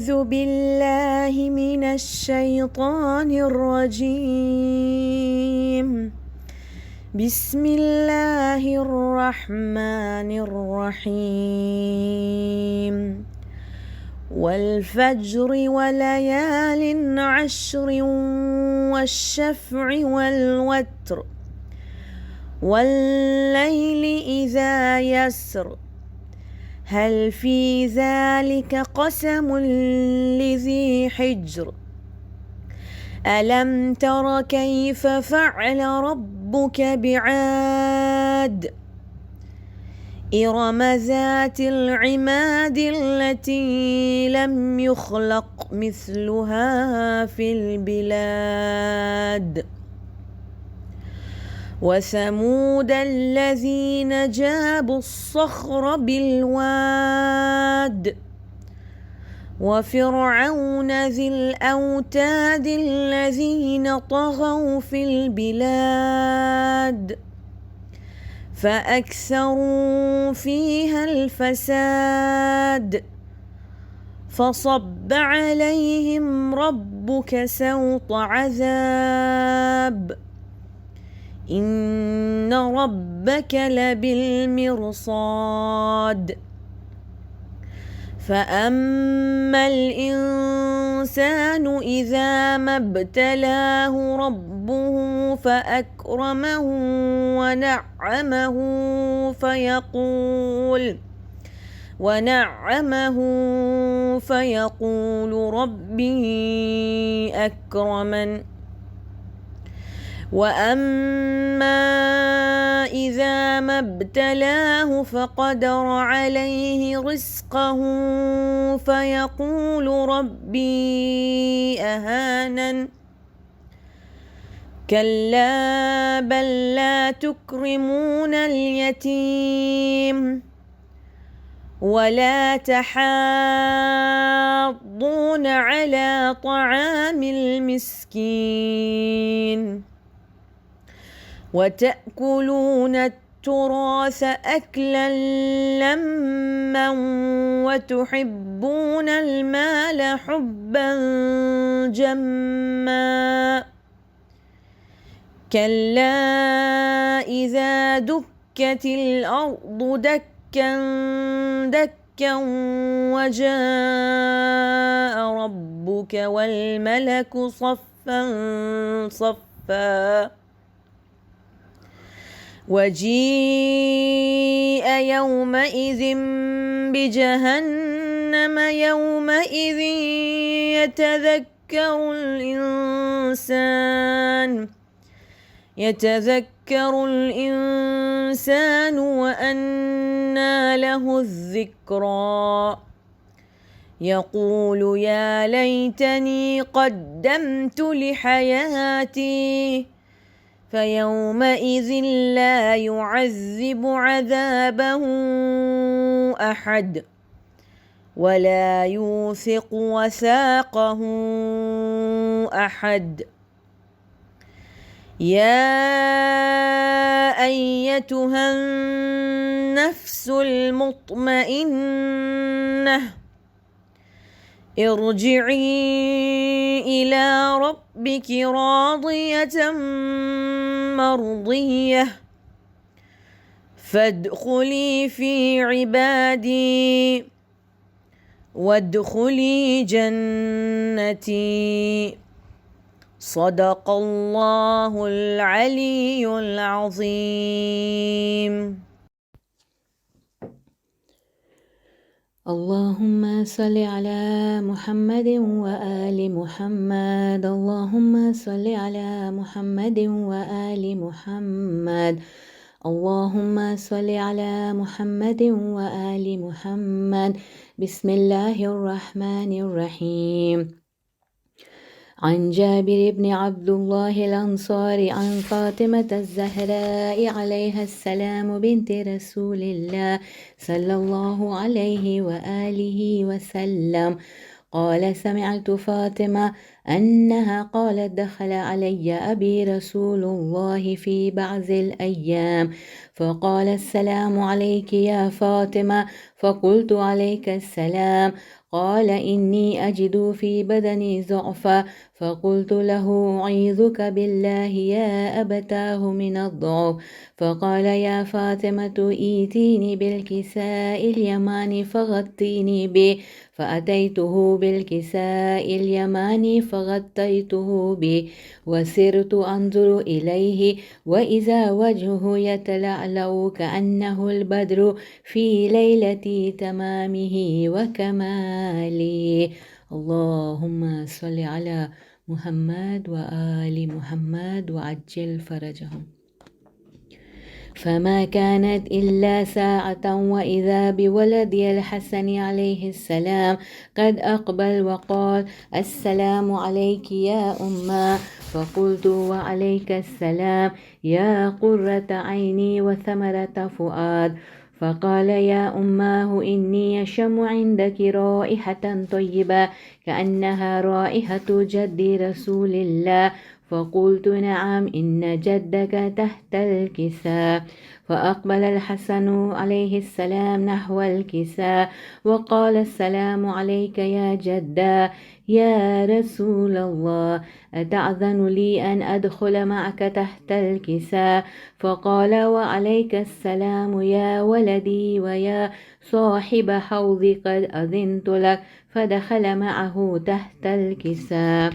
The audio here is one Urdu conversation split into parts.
أعوذ بالله من الشيطان الرجيم. بسم الله الرحمن الرحيم. والفجر وليال عشر والشفع والوتر والليل إذا يسر هل في ذلك قسم لذي حجر ألم تر كيف فعل ربك بعاد إرم ذات العماد التي لم يخلق مثلها في البلاد وثمود الذين جابوا الصخر بالواد وفرعون ذي الأوتاد الذين طغوا في البلاد فأكثروا فيها الفساد فصب عليهم ربك سوط عذاب إن ربك لبالمرصاد فأما الإنسان إذا ما ابتلاه ربه فأكرمه ونعمه فيقول ربي أكرمن وأما إذا ما ابتلاه فقدر عليه رزقه فيقول ربي أهانن كلا بل لا تكرمون اليتيم ولا تحاضون على طعام المسكين وتأكلون التراث أكلا لما وتحبون المال حبا جما كلا إذا دكت الأرض دكا دكا وجاء ربك والملك صفا صفا وجيء يومئذ بجهنم يومئذ يتذكر الإنسان وأنى له الذكرى يقول يا ليتني قدمت لحياتي فيومئذ لا يعذب عذابه أحد ولا يوثق وثاقه أحد يا أيتها النفس المطمئنة ارجعي إلى ربك راضية مرضية فادخلي في عبادي وادخلي جنتي صدق الله العلي العظيم. اللهم صل على محمد وآل محمد اللهم صل على محمد وآل محمد اللهم صل على محمد وآل محمد بسم الله الرحمن الرحيم عن جابر بن عبد الله الأنصاري عن فاطمة الزهراء عليها السلام بنت رسول الله صلى الله عليه وآله وسلم قال سمعت فاطمة أنها قالت دخل علي أبي رسول الله في بعض الأيام فقال السلام عليك يا فاطمة فقلت عليك السلام قال إني أجد في بدني ضعفا، فقلت له أعيذك بالله يا أبتاه من الضعف. فقال يا فاطمة إيتيني بالكساء اليماني فغطيني به، فأتيته بالكساء اليماني فغطيته به، وسرت أنظر إليه وإذا وجهه يتلألأ كأنه البدر في ليلة تمامه وكماله. اللهم صل على محمد وآل محمد وعجل فرجهم. فما كانت إلا ساعة وإذا بولدي الحسن عليه السلام قد أقبل وقال السلام عليك يا أمه. فقلت وعليك السلام يا قرة عيني وثمرة فؤاد. فقال يا أماه إني أشم عندك رائحة طيبة كأنها رائحة جد رسول الله. فقلت نعم إن جدك تحت الكساء. فأقبل الحسن عليه السلام نحو الكساء وقال السلام عليك يا جدا يا رسول الله، أتأذن لي أن أدخل معك تحت الكساء؟ فقال وعليك السلام يا ولدي ويا صاحب حوضي قد أذنت لك، فدخل معه تحت الكساء.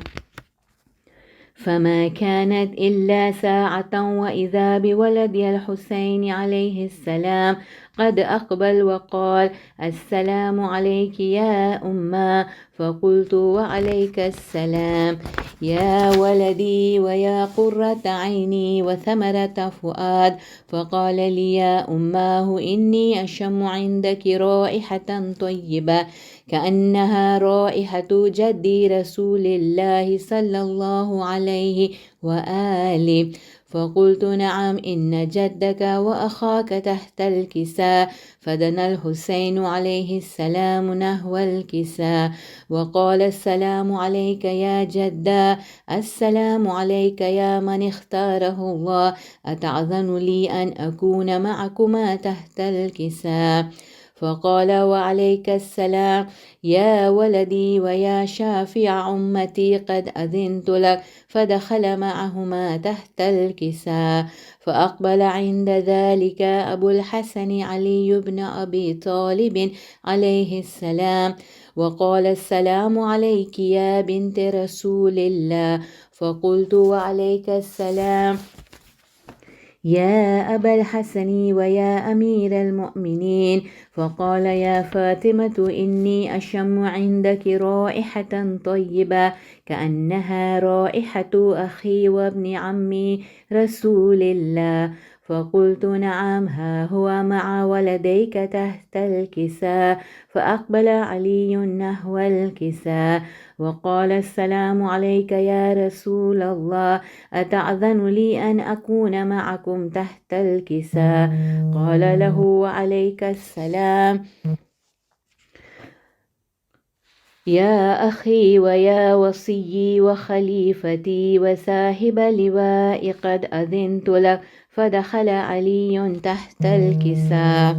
فما كانت إلا ساعة وإذا بولدي الحسين عليه السلام قد أقبل وقال السلام عليك يا أمه. فقلت وعليك السلام يا ولدي ويا قرة عيني وثمرة فؤاد. فقال لي يا أماه إني أشم عندك رائحة طيبة كأنها رائحة جدي رسول الله صلى الله عليه وآله. فقلت نعم إن جدك وأخاك تحت الكساء. فدنا الحسين عليه السلام نحو الكساء وقال السلام عليك يا جدا، السلام عليك يا من اختاره الله، أتأذن لي أن أكون معكما تحت الكساء؟ فقال وعليك السلام يا ولدي ويا شافع أمتي قد أذنت لك، فدخل معهما تحت الكساء. فأقبل عند ذلك أبو الحسن علي بن أبي طالب عليه السلام وقال السلام عليك يا بنت رسول الله. فقلت وعليك السلام يا أبا الحسن ويا أمير المؤمنين. فقال يا فاطمة إني أشم عندك رائحة طيبة كأنها رائحة أخي وابن عمي رسول الله. فقلت نعم ها هو مع ولديك تحت الكساء. فأقبل علي نحو الكساء وقال السلام عليك يا رسول الله، أتأذن لي أن أكون معكم تحت الكساء؟ قال له وعليك السلام يا أخي ويا وصيي وخليفتي وصاحب لواء قد أذنت لك، فدخل علي تحت الكساء.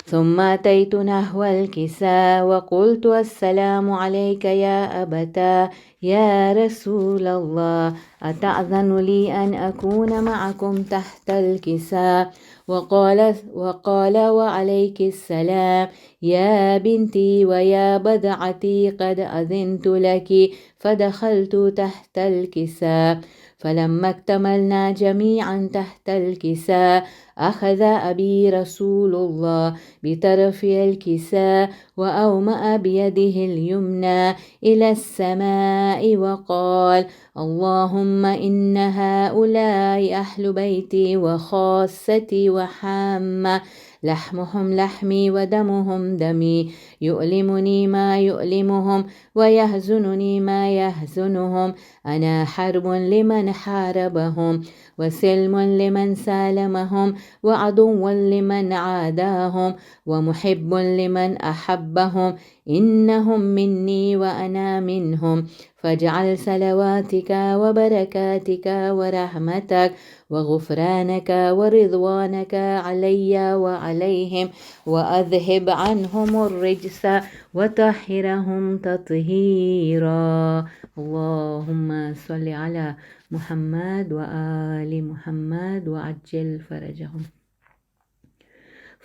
ثم أتيت نحو الكساء وقلت السلام عليك يا أبتا يا رسول الله، أتأذن لي أن أكون معكم تحت الكساء؟ وقال وعليك السلام يا بنتي ويا بضعتي قد أذنت لك، فدخلت تحت الكساء. فلما اكتملنا جميعا تحت الكساء أخذ أبي رسول الله بطرف الكساء وأومأ بيده اليمنى إلى السماء وقال اللهم إن هؤلاء أهل بيتي وخاصتي وحامة، لحمهم لحمي ودمهم دمي، يؤلمني ما يؤلمهم ويحزنني ما يحزنهم، أنا حرب لمن حاربهم وسلم لمن سالمهم وعدو لمن عاداهم ومحب لمن أحبهم، إنهم مني وأنا منهم. فاجعل صلواتك وبركاتك ورحمتك وغفرانك ورضوانك علي وعليهم، وأذهب عنهم الرجس وطهرهم تطهيرا. اللهم صل على محمد وآل محمد وعجل فرجهم.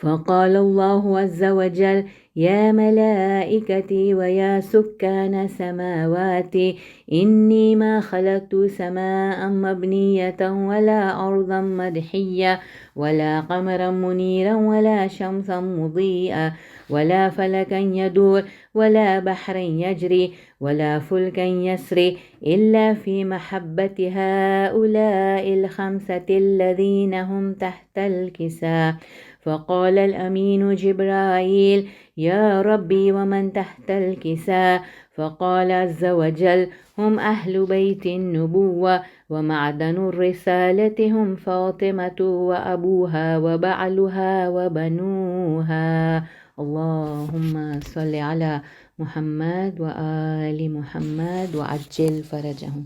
فقال الله عز وجل: يا ملائكتي ويا سكان سماواتي، إني ما خلقت سماء مبنية ولا أرضا مدحية ولا قمرا منيرا ولا شمسا مضيئا ولا فلكا يدور ولا بحرا يجري ولا فلكا يسري إلا في محبة هؤلاء الخمسة الذين هم تحت الكساء. فقال الأمين جبرائيل: يا ربي ومن تحت الكساء؟ فقال عز وجل: هم أهل بيت النبوة ومعدن الرسالة، هم فاطمة وأبوها وبعلها وبنوها. اللهم صل على محمد وآل محمد وعجل فرجهم.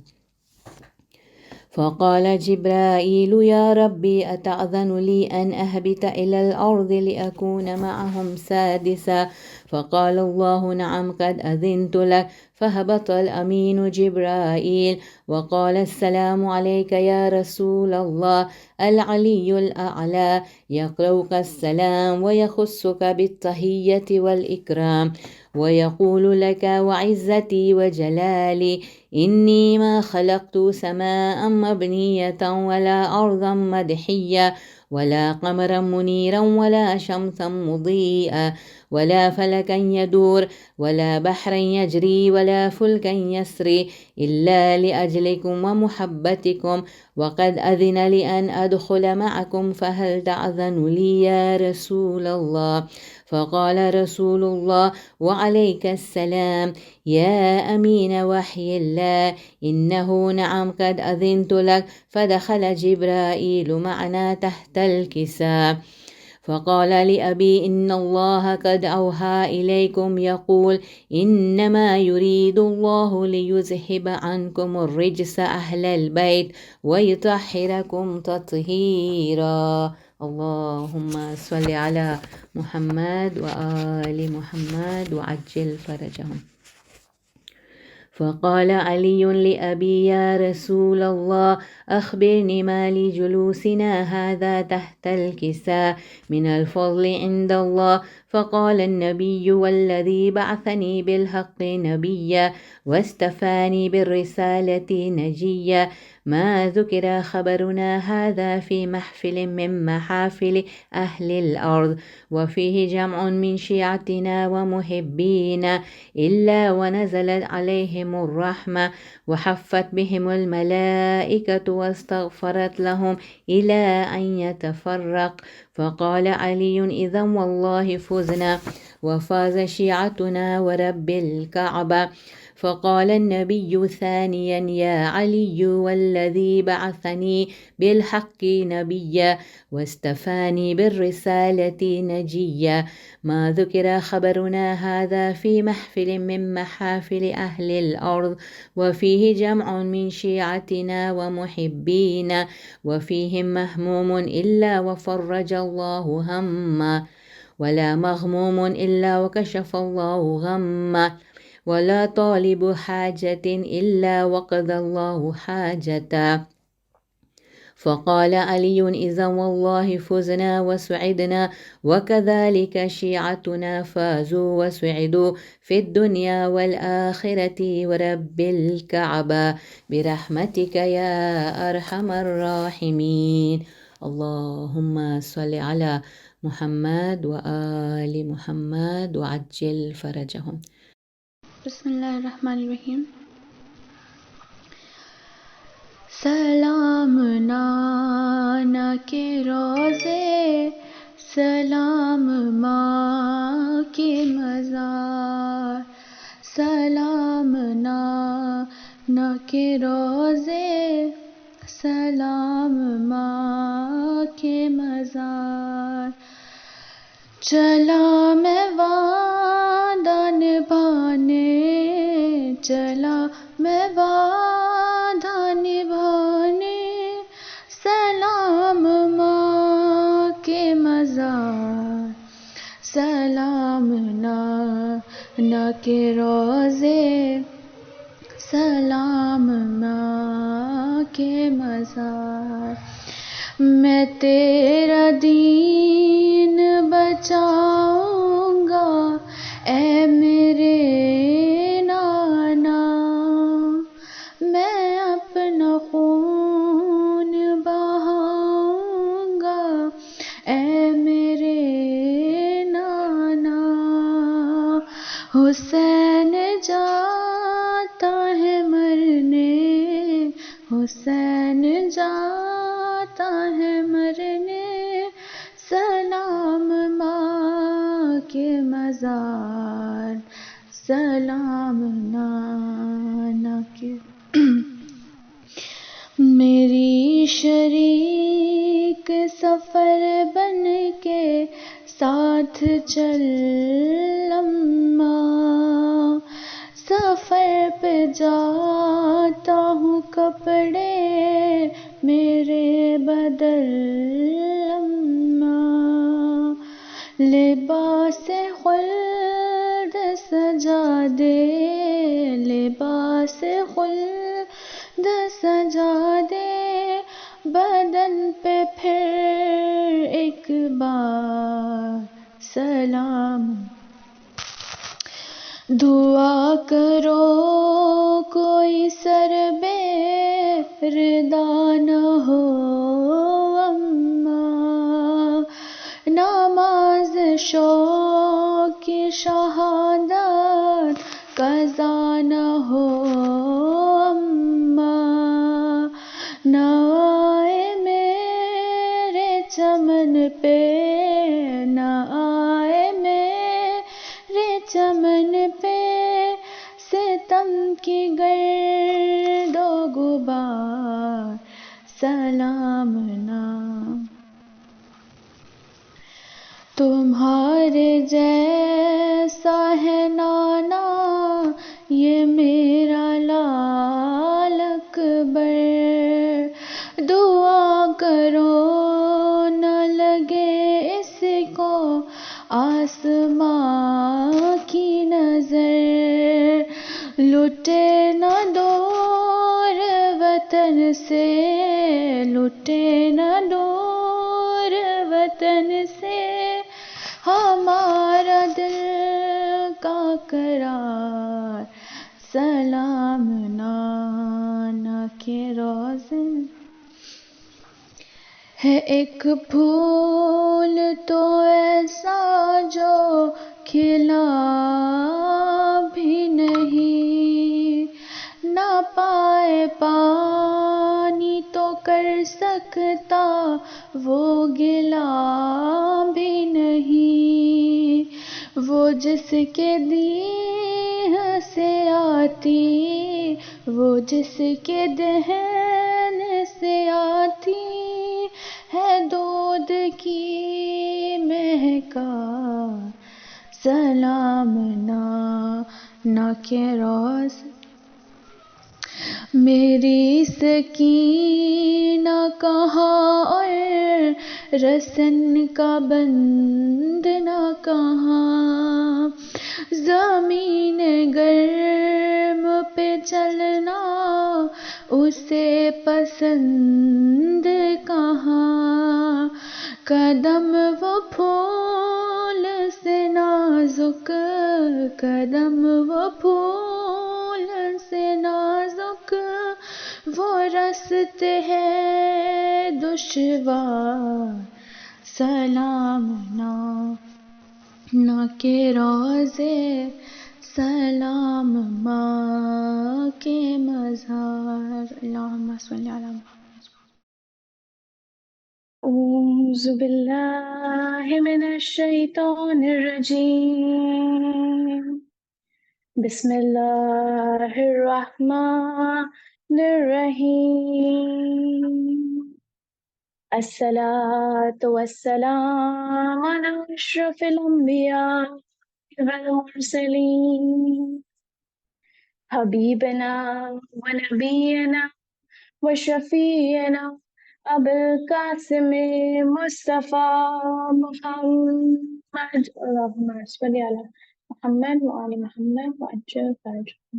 فقال جبرائيل: يا ربي أتأذن لي أن أهبط إلى الأرض لأكون معهم سادسا؟ فقال الله: نعم قد أذنت لك. فهبط الأمين جبرائيل وقال: السلام عليك يا رسول الله. العلي الأعلى يقرؤك السلام ويخصك بالتحية والإكرام ويقول لك: وعزتي وجلالي إني ما خلقت سماء مبنية ولا أرضا مدحية ولا قمرا منيرا ولا شمسا مضيئا ولا فلكا يدور ولا بحرا يجري ولا فلكا يسري إلا لأجلكم ومحبتكم، وقد أذن لي أن أدخل معكم، فهل تأذن لي يا رسول الله؟ فقال رسول الله: وعليك السلام يا أمين وحي الله، إنه نعم قد أذنت لك. فدخل جبرائيل معنا تحت الكساء. فقال لأبي: إن الله قد أوحى إليكم يقول: إنما يريد الله ليذهب عنكم الرجس أهل البيت ويطهركم تطهيرا. اللهم صل على محمد وآل محمد وعجل فرجهم. فقال علي لأبي: يا رسول الله، أخبرني ما لجلوسنا هذا تحت الكساء من الفضل عند الله. فقال النبي: والذي بعثني بالحق نبيا واستفاني بالرسالة نجيا، ما ذكر خبرنا هذا في محفل من محافل أهل الأرض، وفيه جمع من شيعتنا ومحبينا، إلا ونزلت عليهم الرحمة وحفت بهم الملائكة واستغفرت لهم إلى أن يتفرق. فقال علي: إذا والله فزنا وفاز شيعتنا ورب الكعبة. فقال النبي ثانيا: يا علي، والذي بعثني بالحق نبيا واستفاني بالرسالة نجيا، ما ذكر خبرنا هذا في محفل من محافل أهل الأرض، وفيه جمع من شيعتنا ومحبينا، وفيهم مهموم إلا وفرج الله همه، ولا مغموم إلا وكشف الله غمه، ولا طالب حاجة إلا وقضى الله حاجته. فقال علي: إذا والله فزنا وسعدنا، وكذلك شيعتنا فازوا وسعدوا في الدنيا والآخرة ورب الكعبة، برحمتك يا أرحم الراحمين. اللهم صل على محمد وآل محمد وعجل فرجهم. بسم الله الرحمن الرحیم. سلام نانا کے روزے، سلام ماں کے مزار، سلام نانا کے روزے، سلام ماں کے مزار. چلا میں وعدہ نبھانے، چلا میں وعدہ نبھانے سلام ماں کے مزار، سلام نانا کے روزے، سلام ماں کے مزار۔ میں تیرا دین بچاؤں گا اے میرے نانا، میں اپنا خون بہاؤں گا اے میرے نانا۔ حسین جاتا ہے مرنے، حسین جاتا ہے مرنے، سلام ماں کے مزار، سلام نانا کے۔ میری شریک سفر بن کے ساتھ چل اماں، سفر پہ جاتا ہوں کپڑے میرے بدل اماں، لباس خلد سجا دے، لباس خلد سجا دے، بدن پہ پھر ایک بار سلام۔ دعا کرو کوئی سر بے ردا نہ ہو اماں، نماز شوق کی شہادت قضا نہ ہو اماں، نہ آئے میرے چمن پہ، نہ آئے میرے چمن پہ ستم کی گرد و غبار، سلام نام۔ تمہارے جیسا ہے نانا یہ میرا لال اکبر، دعا کرو نہ لگے اس کو آسماں کی نظر، لٹے نہ دور وطن سے، لٹے نہ دور وطن سے ہمارا دل کا قرار، سلام نانا کے روزے۔ ہے ایک پھول تو ایسا جو کھلا بھی نہیں، نہ پائے پانی تو کر سکتا وہ گلا بھی نہیں، وہ جس کے دیہ سے آتی، وہ جس کے دہن سے آتی ہے دودھ کی مہکار، سلام نانا کے روزے۔ میری سکینہ کہاں اور رسن کا بندنا کہاں، زمین گرم پہ چلنا اسے پسند کہاں، قدم وہ پھول سے نازک، قدم وہ پھول سے نازک، وہ رستے ہیں دشوار، سلام نانا کے روزے، سلام ماں کے مزار، اللہم صلی علی محمد۔ أعوذ بالله من الشيطان الرجيم بسم الله الرحمن الرحيم الصلاة والسلام على أشرف الأنبياء والمرسلين حبیبنا ونبینا وشفیعنا ابو القاسم مصطفیٰ محمد اللہم صل علی محمد وآل محمد وعجل فرجهم.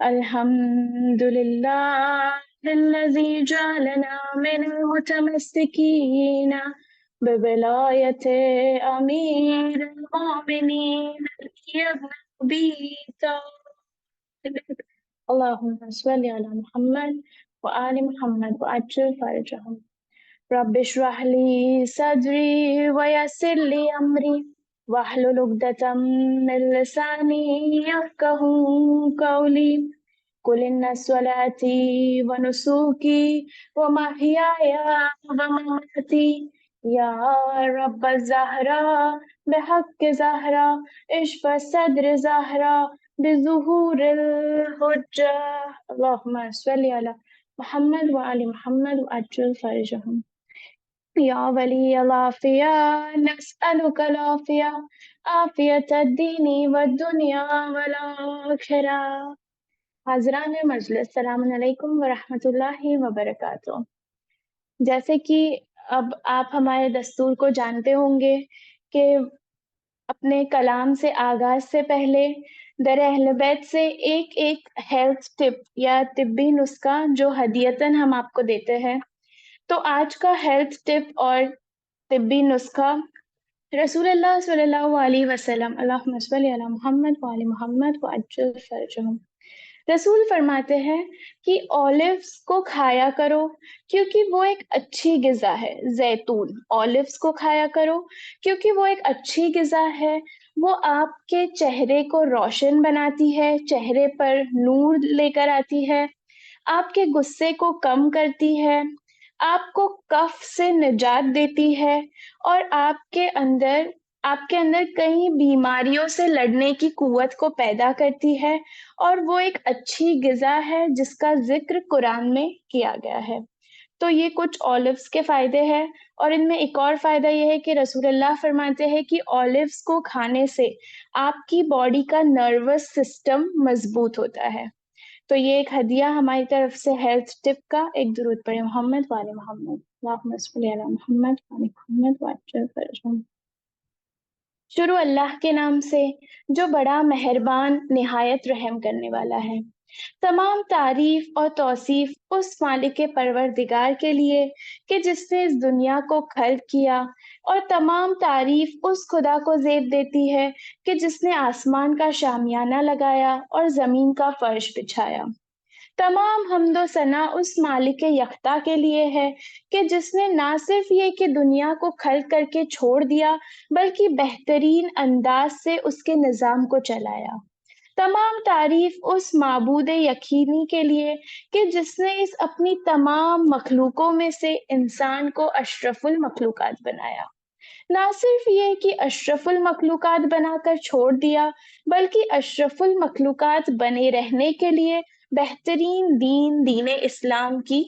الحمد لله الذي جعلنا من المتمسكين بولاية أمير المؤمنين علي بن أبي طالب. اللهم صل على محمد وآل محمد وعجل فرجهم. رب اشرح لي صدري ويسر لي أمري واحلل عقدة من لساني يفقهوا قولي. قل إن صلاتي ونسكي ومحياي ومماتي يا رب الزهراء بحق زهراء اشفى صدر زهراء بظهور الحجة. اللهم صل على محمد وآل محمد وعجل فرجهم. يا ولي العافية نسألك العافية عافية الدين والدنيا والآخرة. حاضران مجلس، السلام علیکم ورحمۃ اللہ وبرکاتہ. جیسے کہ اب آپ ہمارے دستور کو جانتے ہوں گے کہ اپنے کلام سے آغاز سے پہلے در اہل بیت سے ایک ایک ہیلتھ ٹپ یا طبی نسخہ جو ہدیتاً ہم آپ کو دیتے ہیں. تو آج کا ہیلتھ ٹپ اور طبی نسخہ رسول اللہ صلی اللہ علیہ وسلم اللہم صل علی محمد وآل محمد وعجل فرجهم. رسول فرماتے ہیں کہ اولیوز کو کھایا کرو کیونکہ وہ ایک اچھی غذا ہے. زیتون اولیوز کو کھایا کرو کیونکہ وہ ایک اچھی غذا ہے. وہ آپ کے چہرے کو روشن بناتی ہے، چہرے پر نور لے کر آتی ہے، آپ کے غصے کو کم کرتی ہے، آپ کو کف سے نجات دیتی ہے اور آپ کے اندر کئی بیماریوں سے لڑنے کی قوت کو پیدا کرتی ہے. اور وہ ایک اچھی غذا ہے جس کا ذکر قرآن میں کیا گیا ہے. تو یہ کچھ اولیوز کے فائدے ہیں، اور ان میں ایک اور فائدہ یہ ہے کہ رسول اللہ فرماتے ہیں کہ اولیوز کو کھانے سے آپ کی باڈی کا نروس سسٹم مضبوط ہوتا ہے. تو یہ ایک ہدیہ ہماری طرف سے ہیلتھ ٹپ کا. ایک درود پڑھے محمد وآل محمد اللہم صل علی محمد وآل محمد وعجل فرجهم. شروع اللہ کے نام سے جو بڑا مہربان نہایت رحم کرنے والا ہے. تمام تعریف اور توصیف اس مالک پروردگار کے لیے کہ جس نے اس دنیا کو خلق کیا، اور تمام تعریف اس خدا کو زیب دیتی ہے کہ جس نے آسمان کا شامیانہ لگایا اور زمین کا فرش بچھایا. تمام حمد و ثنا اس مالک یکتا کے لیے ہے کہ جس نے نہ صرف یہ کہ دنیا کو خلق کر کے چھوڑ دیا بلکہ بہترین انداز سے اس کے نظام کو چلایا. تمام تعریف اس معبود یقینی کے لیے کہ جس نے اس اپنی تمام مخلوقوں میں سے انسان کو اشرف المخلوقات بنایا. نہ صرف یہ کہ اشرف المخلوقات بنا کر چھوڑ دیا بلکہ اشرف المخلوقات بنے رہنے کے لیے بہترین دین اسلام کی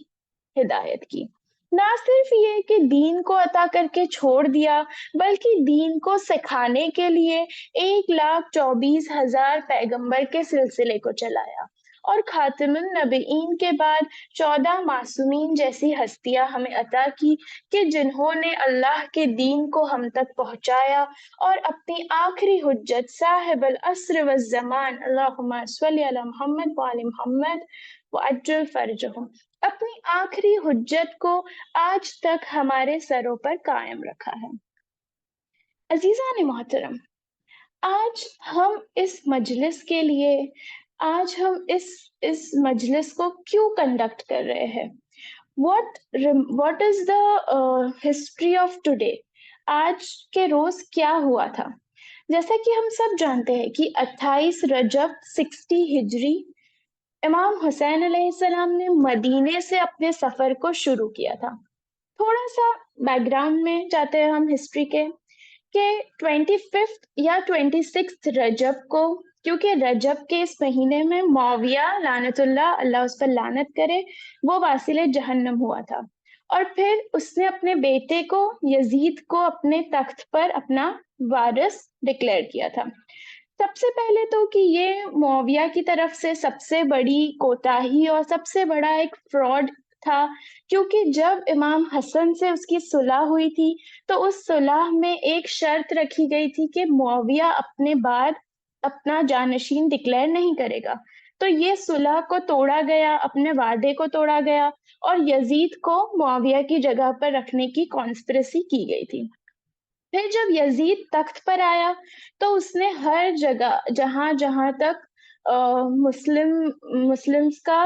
ہدایت کی. نہ صرف یہ کہ دین کو عطا کر کے چھوڑ دیا بلکہ دین کو سکھانے کے لیے 1,24,000 پیغمبر کے سلسلے کو چلایا، اور خاتم النبیین کے بعد 14 معصومین جیسی ہستیاں ہمیں عطا کی کہ جنہوں نے اللہ کے دین کو ہم تک پہنچایا اور اپنی آخری حجت صاحب العصر والزمان اللہم صل علی محمد وآل محمد وعجل فرجهم اپنی آخری حجت کو آج تک ہمارے سروں پر قائم رکھا ہے. عزیزان محترم، آج ہم اس مجلس کے لیے اس مجلس کو کیوں کنڈکٹ کر رہے ہیں؟ What is the history of today؟ آج کے روز کیا ہوا تھا؟ جیسا کہ ہم سب جانتے ہیں کہ 28 رجب 60 ہجری امام حسین علیہ السلام نے مدینے سے اپنے سفر کو شروع کیا تھا. تھوڑا سا بیک گراؤنڈ میں جاتے ہیں ہم ہسٹری کے کہ 25 یا 26 رجب کو، کیونکہ رجب کے اس مہینے میں معاویہ لعنت اللہ اس پر لعنت کرے وہ واصل جہنم ہوا تھا، اور پھر اس نے اپنے بیٹے کو یزید کو اپنے تخت پر اپنا وارث ڈکلیئر کیا تھا. سب سے پہلے تو کہ یہ معاویہ کی طرف سے سب سے بڑی کوتاہی اور سب سے بڑا ایک فراڈ تھا، کیونکہ جب امام حسن سے اس کی صلح ہوئی تھی تو اس صلح میں ایک شرط رکھی گئی تھی کہ معاویہ اپنے بعد اپنا جانشین ڈکلیئر نہیں کرے گا. تو یہ صلح کو توڑا گیا، اپنے وعدے کو توڑا گیا، اور یزید کو معاویہ کی جگہ پر رکھنے کی کانسپریسی کی گئی تھی. پھر جب یزید تخت پر آیا تو اس نے ہر جگہ جہاں جہاں تک مسلمس کا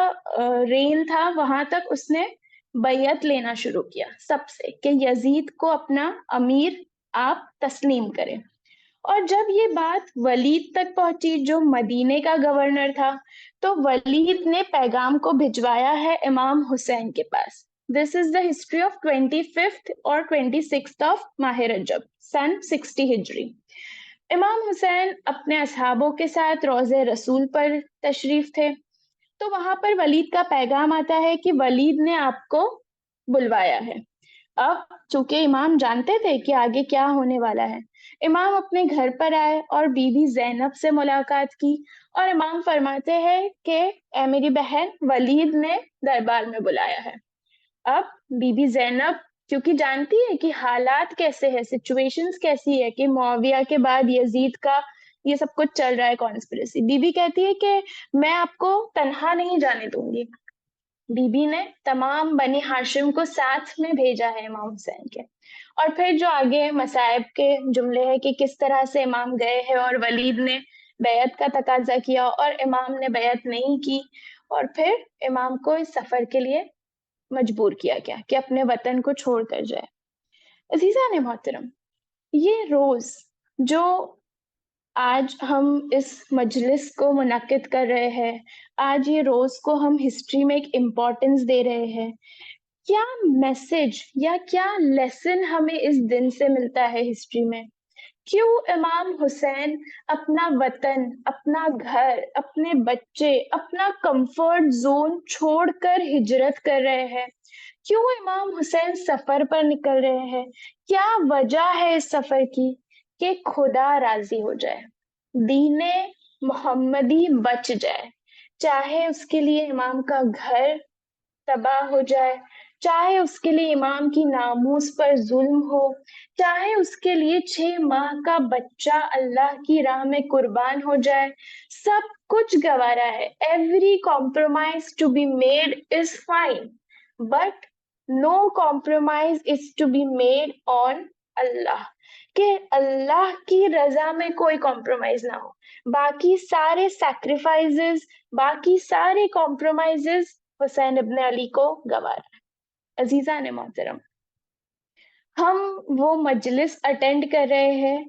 رین تھا وہاں تک اس نے بیعت لینا شروع کیا سب سے کہ یزید کو اپنا امیر آپ تسلیم کریں. اور جب یہ بات ولید تک پہنچی جو مدینے کا گورنر تھا، تو ولید نے پیغام کو بھجوایا ہے امام حسین کے پاس. دس از دا ہسٹری آف 25th اور 26th آف ماہ رجب سن 60 ہجری. امام حسین اپنے اصحابوں کے ساتھ روضہ رسول پر تشریف تھے، تو وہاں پر ولید کا پیغام آتا ہے کہ ولید نے آپ کو بلوایا ہے. اب چونکہ امام جانتے تھے کہ آگے کیا ہونے والا ہے، امام اپنے گھر پر آئے اور بی بی زینب سے ملاقات کی، اور امام فرماتے ہیں کہ اے میری بہن، ولید نے دربار میں بلایا ہے. اب بی بی زینب کیونکہ جانتی ہے کہ حالات کیسے ہیں، سچویشنز کیسی ہے، کہ معاویہ کے بعد یزید کا یہ سب کچھ چل رہا ہے کانسپریسی، بی بی کہتی ہے کہ میں آپ کو تنہا نہیں جانے دوں گی. بی بی نے تمام بنی ہاشم کو ساتھ میں بھیجا ہے امام حسین کے. اور پھر جو آگے مصائب کے جملے ہے کہ کس طرح سے امام گئے ہیں اور ولید نے بیعت کا تقاضا کیا اور امام نے بیعت نہیں کی، اور پھر امام کو اس سفر کے لیے مجبور کیا گیا کہ اپنے وطن کو چھوڑ کر جائے. عزیزان محترم، یہ روز جو آج ہم اس مجلس کو منعقد کر رہے ہیں، آج یہ روز کو ہم ہسٹری میں ایک امپورٹنس دے رہے ہیں، کیا میسج یا کیا لیسن ہمیں اس دن سے ملتا ہے ہسٹری میں؟ کیوں امام حسین اپنا وطن، اپنا گھر، اپنے بچے، اپنا کمفرٹ زون چھوڑ کر ہجرت کر رہے ہیں؟ کیوں امام حسین سفر پر نکل رہے ہیں؟ کیا وجہ ہے اس سفر کی؟ کہ خدا راضی ہو جائے، دین محمدی بچ جائے، چاہے اس کے لیے امام کا گھر تباہ ہو جائے، چاہے اس کے لیے امام کی ناموس پر ظلم ہو، چاہے اس کے لیے 6 ماہ کا بچہ اللہ کی راہ میں قربان ہو جائے، سب کچھ گوارا ہے. Every compromise to be made is fine, but no compromise is to be made on اللہ، کہ اللہ کی رضا میں کوئی کمپرومائز نہ ہو. باقی سارے سیکریفائزز، باقی سارے کمپرومائزز حسین ابن علی کو گوارا. عزیزان محترم، ہم وہ مجلس اٹینڈ کر رہے ہیں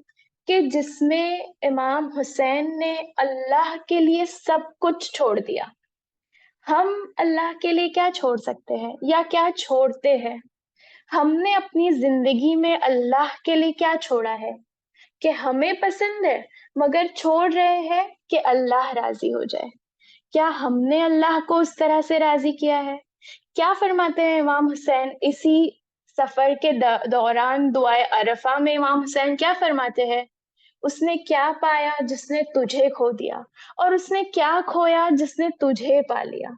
کہ جس میں امام حسین نے اللہ کے لیے سب کچھ چھوڑ دیا. ہم اللہ کے لیے کیا چھوڑ سکتے ہیں یا کیا چھوڑتے ہیں؟ ہم نے اپنی زندگی میں اللہ کے لیے کیا چھوڑا ہے کہ ہمیں پسند ہے مگر چھوڑ رہے ہیں کہ اللہ راضی ہو جائے؟ کیا ہم نے اللہ کو اس طرح سے راضی کیا ہے؟ کیا فرماتے ہیں امام حسین اسی سفر کے دوران دعائے عرفہ میں؟ امام حسین کیا فرماتے ہیں؟ اس نے کیا پایا جس نے تجھے کھو دیا، اور اس نے کیا کھویا جس نے تجھے پا لیا.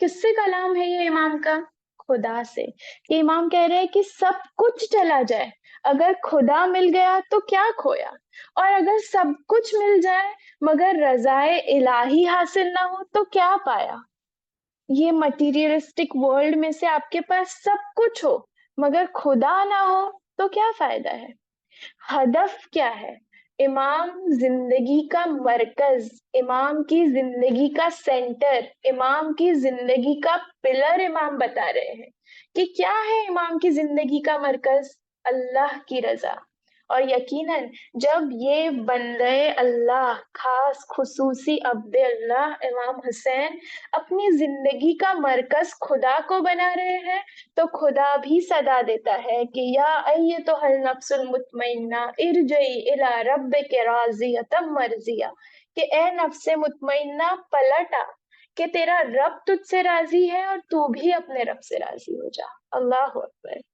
کس سے کلام ہے یہ امام کا؟ خدا سے. کہ امام کہہ رہے ہیں کہ سب کچھ چلا جائے، اگر خدا مل گیا تو کیا کھویا، اور اگر سب کچھ مل جائے مگر رضائے الہی حاصل نہ ہو تو کیا پایا. یہ مٹیریلسٹک ورلڈ میں سے آپ کے پاس سب کچھ ہو مگر خدا نہ ہو تو کیا فائدہ ہے؟ ہدف کیا ہے؟ امام زندگی کا مرکز، امام کی زندگی کا سینٹر، امام کی زندگی کا پلر امام بتا رہے ہیں کہ کیا ہے امام کی زندگی کا مرکز؟ اللہ کی رضا. اور یقیناً جب یہ بندے اللہ، خاص خصوصی عبد اللہ امام حسین اپنی زندگی کا مرکز خدا کو بنا رہے ہیں تو خدا بھی صدا دیتا ہے کہ یا ایتھا النفس المطمئنہ ارجعی الی ربک راضیۃ مرضیہ، کہ اے نفس مطمئنہ پلٹ آ، کہ تیرا رب تجھ سے راضی ہے اور تو بھی اپنے رب سے راضی ہو جا. اللہ اکبر.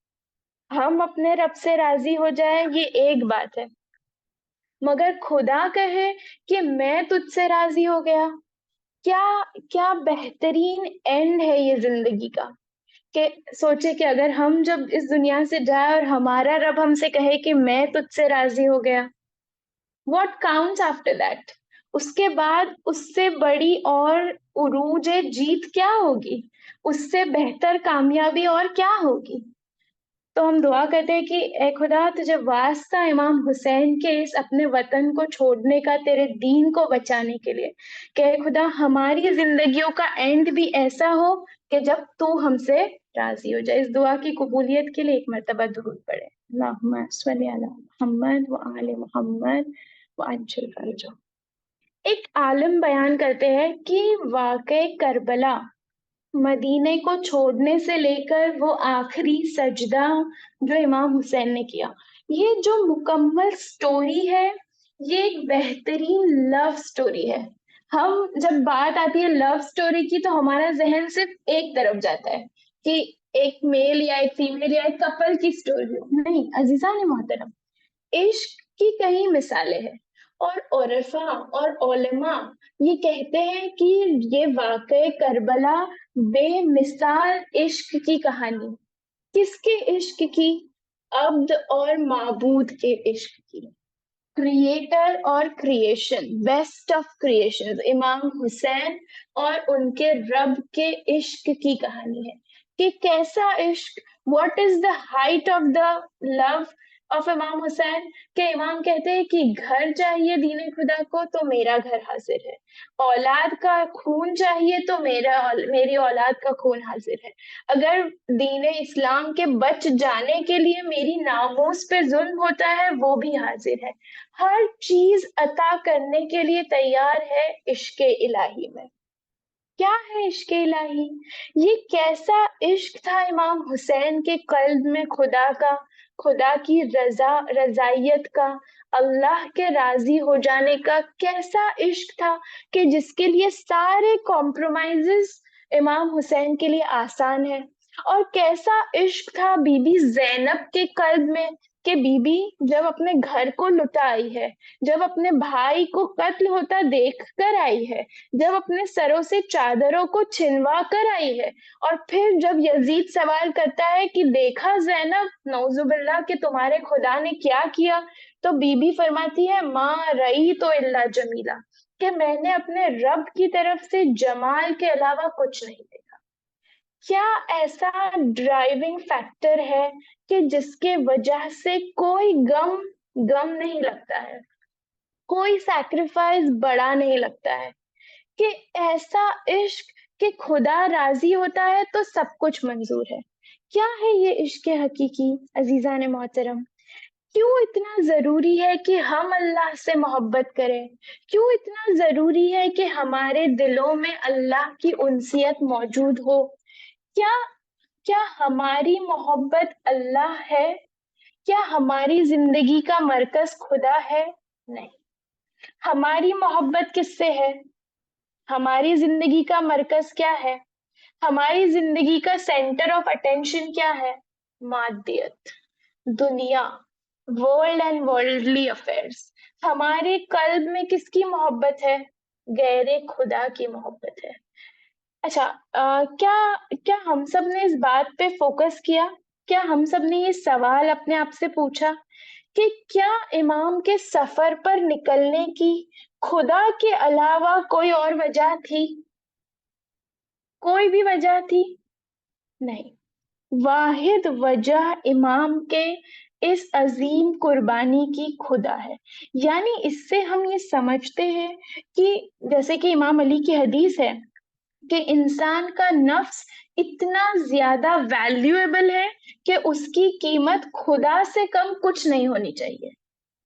ہم اپنے رب سے راضی ہو جائیں یہ ایک بات ہے، مگر خدا کہے کہ میں تجھ سے راضی ہو گیا. کیا کیا بہترین اینڈ ہے یہ زندگی کا. کہ سوچے کہ اگر ہم جب اس دنیا سے جائے اور ہمارا رب ہم سے کہے کہ میں تجھ سے راضی ہو گیا, واٹ کاؤنٹس آفٹر دیٹ. اس کے بعد اس سے بڑی اور عروج جیت کیا ہوگی, اس سے بہتر کامیابی اور کیا ہوگی. تو ہم دعا کرتے ہیں کہ اے خدا تجھے واسطہ امام حسین کے اس اپنے وطن کو چھوڑنے کا, تیرے دین کو بچانے کے لیے, کہ اے خدا ہماری زندگیوں کا اینڈ بھی ایسا ہو کہ جب تو ہم سے راضی ہو جائے. اس دعا کی قبولیت کے لیے ایک مرتبہ درود پڑھے. اللہم صلی علی محمد و آل محمد وعجل فرجہ. ایک عالم بیان کرتے ہیں کہ واقع کربلا, مدینے کو چھوڑنے سے لے کر وہ آخری سجدہ جو امام حسین نے کیا, یہ جو مکمل سٹوری ہے یہ ایک بہترین لو سٹوری ہے. ہم جب بات آتی ہے لو سٹوری کی تو ہمارا ذہن صرف ایک طرف جاتا ہے کہ ایک میل یا ایک فیمیل یا ایک کپل کی سٹوری ہو. نہیں عزیزان محترم, عشق کی کئی مثالیں ہیں, اور عرفا اور علماء یہ کہتے ہیں کہ یہ واقع کربلا بے مثال عشق کی کہانی. کس کے عشق کی؟ عبد اور معبود کے عشق کی. کریٹر اور کریشن, بیسٹ آف کریشن امام حسین اور ان کے رب کے عشق کی کہانی ہے. کہ کیسا عشق, what is the height of the love of Imam Hussain. کہ امام کہتے ہیں کہ گھر چاہیے دین خدا کو تو میرا گھر حاضر ہے, اولاد کا خون چاہیے تو میری اولاد کا خون حاضر ہے, اگر دین اسلام کے بچ جانے کے لیے میری ناموس پہ ظلم ہوتا ہے وہ بھی حاضر ہے. ہر چیز عطا کرنے کے لیے تیار ہے عشق الہی میں. کیا ہے عشق الہی؟ یہ کیسا عشق تھا امام حسین کے قلب میں خدا کا, خدا کی رضائیت کا, اللہ کے راضی ہو جانے کا. کیسا عشق تھا کہ جس کے لیے سارے کمپرومائزز امام حسین کے لیے آسان ہے. اور کیسا عشق تھا بی بی زینب کے قلب میں کہ بی بی جب اپنے گھر کو لٹا آئی ہے, جب اپنے بھائی کو قتل ہوتا دیکھ کر آئی ہے, جب اپنے سروں سے چادروں کو چھنوا کر آئی ہے, اور پھر جب یزید سوال کرتا ہے کہ دیکھا زینب نعوذ باللہ کہ تمہارے خدا نے کیا کیا, تو بی بی فرماتی ہے ما رئی تو اللہ جمیلہ, کہ میں نے اپنے رب کی طرف سے جمال کے علاوہ کچھ نہیں دیکھا. کیا ایسا ڈرائیونگ فیکٹر ہے کہ جس کے وجہ سے کوئی غم نہیں لگتا ہے, کوئی سیکریفائس بڑا نہیں لگتا ہے. کہ ایسا عشق کہ خدا راضی ہوتا ہے تو سب کچھ منظور ہے. کیا ہے یہ عشق حقیقی عزیزان محترم؟ کیوں اتنا ضروری ہے کہ ہم اللہ سے محبت کریں؟ کیوں اتنا ضروری ہے کہ ہمارے دلوں میں اللہ کی انسیت موجود ہو؟ کیا ہماری محبت اللہ ہے؟ کیا ہماری زندگی کا مرکز خدا ہے؟ نہیں. ہماری محبت کس سے ہے؟ ہماری زندگی کا مرکز کیا ہے؟ ہماری زندگی کا سینٹر آف اٹینشن کیا ہے؟ مادیت, دنیا, ورلڈ اینڈ ورلڈلی افیئرس. ہمارے قلب میں کس کی محبت ہے؟ غیر خدا کی محبت ہے. اچھا, کیا ہم سب نے اس بات پہ فوکس کیا؟ کیا ہم سب نے یہ سوال اپنے آپ سے پوچھا کہ کیا امام کے سفر پر نکلنے کی خدا کے علاوہ کوئی اور وجہ تھی؟ کوئی بھی وجہ تھی؟ نہیں. واحد وجہ امام کے اس عظیم قربانی کی خدا ہے. یعنی اس سے ہم یہ سمجھتے ہیں کہ جیسے کہ امام علی کی حدیث ہے کہ انسان کا نفس اتنا زیادہ ویلیویبل ہے کہ اس کی قیمت خدا سے کم کچھ نہیں ہونی چاہیے.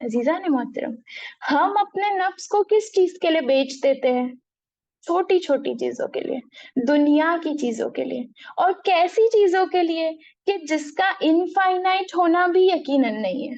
عزیزان محترم, ہم اپنے نفس کو کس چیز کے لیے بیچ دیتے ہیں؟ چھوٹی چھوٹی چیزوں کے لیے, دنیا کی چیزوں کے لیے, اور کیسی چیزوں کے لیے کہ جس کا انفائنائٹ ہونا بھی یقیناً نہیں ہے.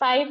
5